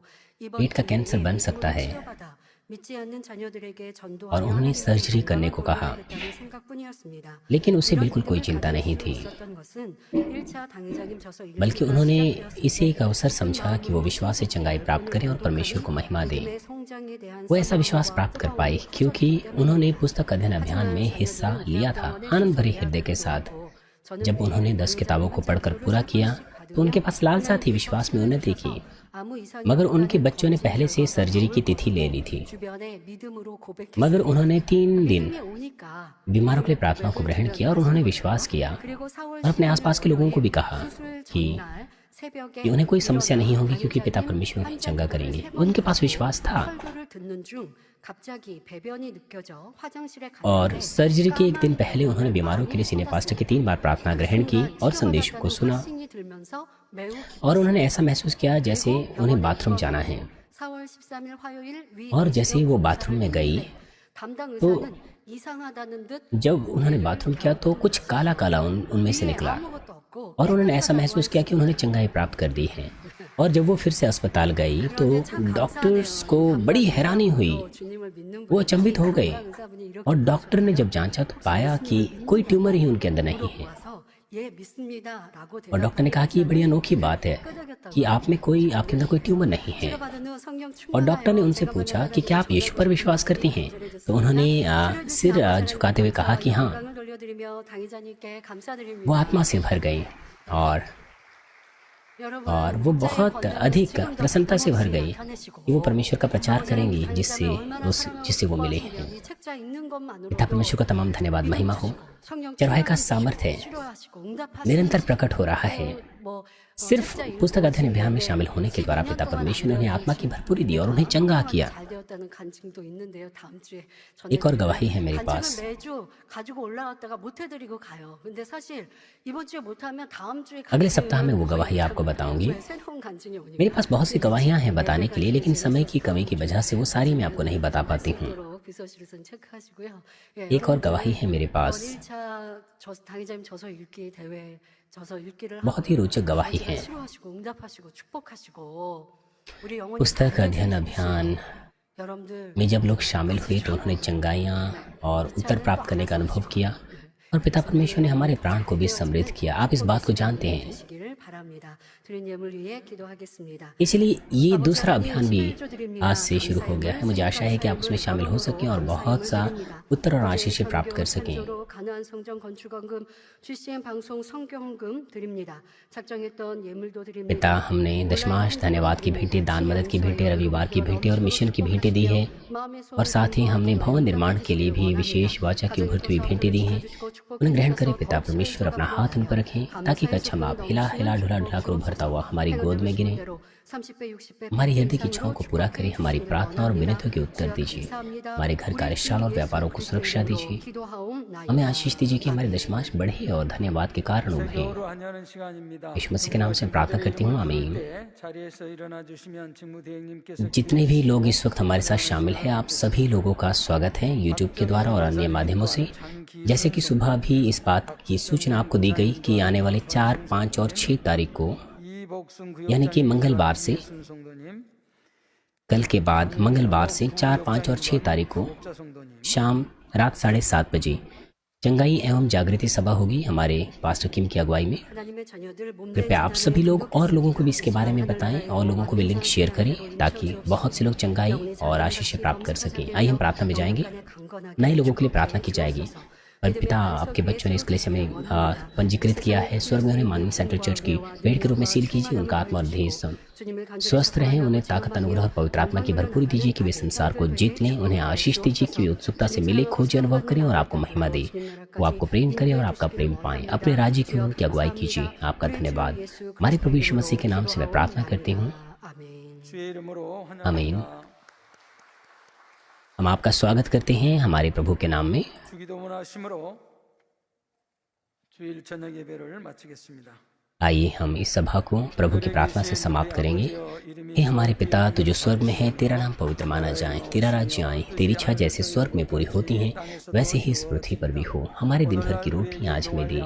पेट का कैंसर बन सकता है
치료받아 믿지 않는 자녀들에게
और
전도하며
उन्होंने सर्जरी करने को कहा,
하겠다는 생각뿐이었습니다.
लेकिन उसे बिल्कुल कोई चिंता नहीं थी।
있었던 것은 1차 당회장님 저서
बल्कि उन्होंने इसे एक अवसर समझा कि वो विश्वास से चंगाई प्राप्त करे और परमेश्वर को महिमा दे।
의 성장에 대한
वो ऐसा विश्वास प्राप्त कर पाई क्योंकि उन्होंने पुस्तक अध्ययन अभियान में हिस्सा लिया था आनंद भरे हृदय के साथ। जब उन्होंने 10 किताबों को पढ़कर पूरा किया तो उनके पास लालसा थी विश्वास में उन्नति की।
아무 이상이
मगर उनके बच्चों ने पहले से सर्जरी की तिथि ले ली थी।
주변에 믿음으로 고백했
मगर उन्होंने 3 दिन
오니까
बीमारों के लिए प्रार्थना को ग्रहण किया और उन्होंने विश्वास किया
그리고 4월
और अपने आसपास के लोगों को भी कहा कि
새벽에
उन्हें कोई समस्या नहीं होगी क्योंकि पिता परमेश्वर उन्हें चंगा करेंगे। उनके पास विश्वास था
설교를 듣는 중 갑자기 배변이 느껴져 화장실에
और सर्जरी के एक दिन पहले उन्होंने बीमारों के लिए सीनियर पास्टर की 3 बार प्रार्थना ग्रहण की और संदेशों को सुना
신이 들면서 매우
और उन्होंने ऐसा महसूस किया जैसे उन्हें बाथरूम जाना है।
4월 13일 화요일 위
और जैसे ही वो बाथरूम में गई,
담당 의사는 이상하다는 듯
जब उन्होंने बाथरूम किया तो कुछ काला काला उनमें से निकला
아무것도 없고
और उन्होंने ऐसा महसूस किया कि उन्होंने चंगाई प्राप्त कर दी है। और जब वो फिर से अस्पताल गई तो डॉक्टर्स को बड़ी हैरानी हुई,
주님을 믿는
वो अचंभित हो गए
의사분이 이렇게
और डॉक्टर ने जब जांचा तो पाया कि कोई ट्यूमर ही उनके अंदर नहीं है।
와서 예 믿습니다라고
और डॉक्टर ने कहा कि ये बड़ी अनोखी बात है कि आपके अंदर कोई ट्यूमर नहीं है।
받은 후 성령
और डॉक्टर ने उनसे पूछा कि क्या आप यीशु पर विश्वास करती हैं? तो उन्होंने सिर झुकाते हुए कहा कि हाँ।
충만을 돌려드리며 당의자님께 감사드립니다.
वो आत्मा से भर गई
여러분
और वो बहुत अधिक प्रसन्नता से भर गई कि वो परमेश्वर का प्रचार करेंगी जिससे वो मिले हैं।
이 책자 읽는 것만으로
पिता परमेश्वर का तमाम धन्यवाद महिमा हो।
성령
चरवाहे का सामर्थ्य
치료하시고 응답하시고
निरंतर प्रकट हो रहा है।
뭐
सिर्फ पुस्तक अध्ययन अभियान में शामिल होने के द्वारा पिता परमेश्वर ने उन्हें आत्मा की भरपूरी दी और उन्हें चंगा किया।
잘 되었다는 간증도 있는데요. 다음 주에
एक और गवाही है मेरे पास।
간증을 매주 가지고 올라왔다가 못 해드리고 가요. 근데 사실 이번 주에 못하면 다음 주에
अगले सप्ताह में वो गवाही आपको बताऊंगी।
새로운 간증이 오니까
मेरे पास बहुत सी गवाहियां हैं बताने के लिए, लेकिन समय की कमी की वजह से वो सारी मैं आपको नहीं बता पाती हूँ।
비서실에서는 체크하시고요. 예,
एक और गवाही है मेरे पास,
1차 당의자님 저서 읽기 대회 저서 읽기를
बहुत ही रोचक गवाही है।
치료하시고 응답하시고 축복하시고 우리 영혼이
पुस्तक अध्ययन अभियान
여러분들
में जब लोग शामिल हुए तो उन्होंने चंगाइयाँ और उत्तर प्राप्त करने का अनुभव किया और पिता परमेश्वर ने हमारे प्राण को भी समृद्ध किया। आप इस बात को जानते हैं।
되시기를 바랍니다. 드린 예물 위해 기도하겠습니다.
इसलिए ये दूसरा अभियान भी आज से शुरू हो गया है। मुझे आशा है कि आप उसमें शामिल हो सकें और बहुत सा उत्तर और आशीष प्राप्त कर सकें।
개인적으로 가나안 성전 건축원금, GCN 방송 성경금 드립니다. 작정했던 예물도 드립니다.
पिता, हमने दशमांश, धन्यवाद की भेंटें, दान मदद की भेंटें, रविवार की भेंटें और मिशन की भेंटें दी है
마음의 소원
और साथ ही हमने भवन निर्माण के लिए भी विशेष वाचा की उभरती हुई भेंटें दी हैं। उन्हें ग्रहण करें पिता परमेश्वर, अपना हाथ उन पर रखें ताकि एक अच्छा माप हिला हिला ढुला ढुला कर उभरता हुआ हमारी गोद में गिरे।
30배, 60배,
हमारी हृदय की इच्छाओं को पूरा करें। हमारी प्रार्थना और विनतियों के उत्तर दीजिए। हमारे घर, कार्यशाला और व्यापारों को सुरक्षा दीजिए।
기도하옵나이다.
हमें आशीष दीजिए कि हमारे दशमांश बढ़े और धन्यवाद के कारण उभरे।
기도로 환영하는 시간입니다.
यीशु मसीह के नाम से प्रार्थना करती हूँ, आमीन।
자리에서 일어나 주시면 직무대행님께서
जितने भी लोग इस वक्त हमारे साथ शामिल हैं, आप सभी लोगों का स्वागत है यूट्यूब के द्वारा और अन्य माध्यमों से। जैसे कि सुबह भी इस बात की सूचना आपको दी गई कि आने वाले 4, 5 और 6 तारीख को,
이복순
यानी कि मंगलवार से,
성도님,
कल के बाद मंगलवार से 4, 5 और 6 तारीख को
자 성도님,
शाम रात 7:30 बजे चंगाई एवं जागृति सभा होगी हमारे पास्टर किम की अगुवाई में।
하나님의 자녀들 몸
कृपया आप सभी लोग और लोगों को भी इसके बारे में बताएं और लोगों को भी लिंक शेयर करें ताकि बहुत से लोग चंगाई और आशीष प्राप्त कर सकें। आइए हम प्रार्थना में जाएंगे। नए लोगों के लिए प्रार्थना की जाएगी। और पिता आपके बच्चों ने इस कलीसिया में पंजीकृत किया है। स्वर्ग में उन्हें मानवीय सेंट्रल चर्च की भेंट के रूप में सील कीजिए। उनका आत्मा और देह स्वस्थ रहें। उन्हें ताकत, अनुग्रह और पवित्र आत्मा की भरपूरी दीजिए कि वे संसार को जीत लें। उन्हें आशीष दीजिए कि वे उत्सुकता से मिले, खोजे, अनुभव करें और आपको महिमा दें। वो आपको प्रेम करें और आपका प्रेम पाएं। अपने राज्य की उनकी अगुवाई कीजिए। आपका धन्यवाद। हमारे प्रभु यीशु मसीह के नाम से मैं प्रार्थना करती हूँ,
아멘.
주의 이름으로
아멘.
환영합니다.
हम आपका स्वागत करते हैं हमारे प्रभु के नाम में।
주기도 문하심으로 주일 저녁 예배를 마치겠습니다.
आइए हम इस सभा को प्रभु की प्रार्थना से समाप्त करेंगे। हे हमारे पिता, तू जो स्वर्ग में है, तेरा नाम पवित्र माना जाए, तेरा राज्य आए, तेरी इच्छा जैसे स्वर्ग में पूरी होती है वैसे ही इस पृथ्वी पर भी हो। हमारे दिन भर की रोटी आज हमें दे।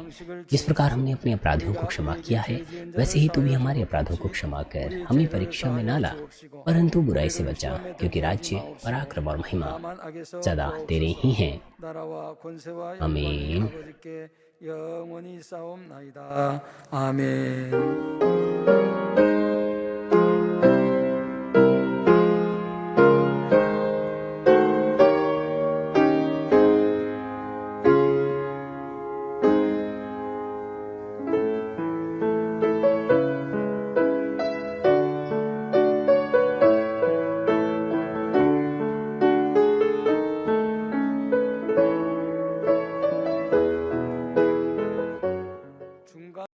जिस प्रकार हमने अपने अपराधियों को क्षमा किया है वैसे ही तू भी हमारे अपराधों को क्षमा कर। हमें परीक्षा में ना ला परंतु बुराई से बचा, क्योंकि राज्य, पराक्रम और महिमा सदा तेरे ही हैं।
나라와 권세와
아멘.
영광이 아버지께 영원히 싸움나이다. 아멘.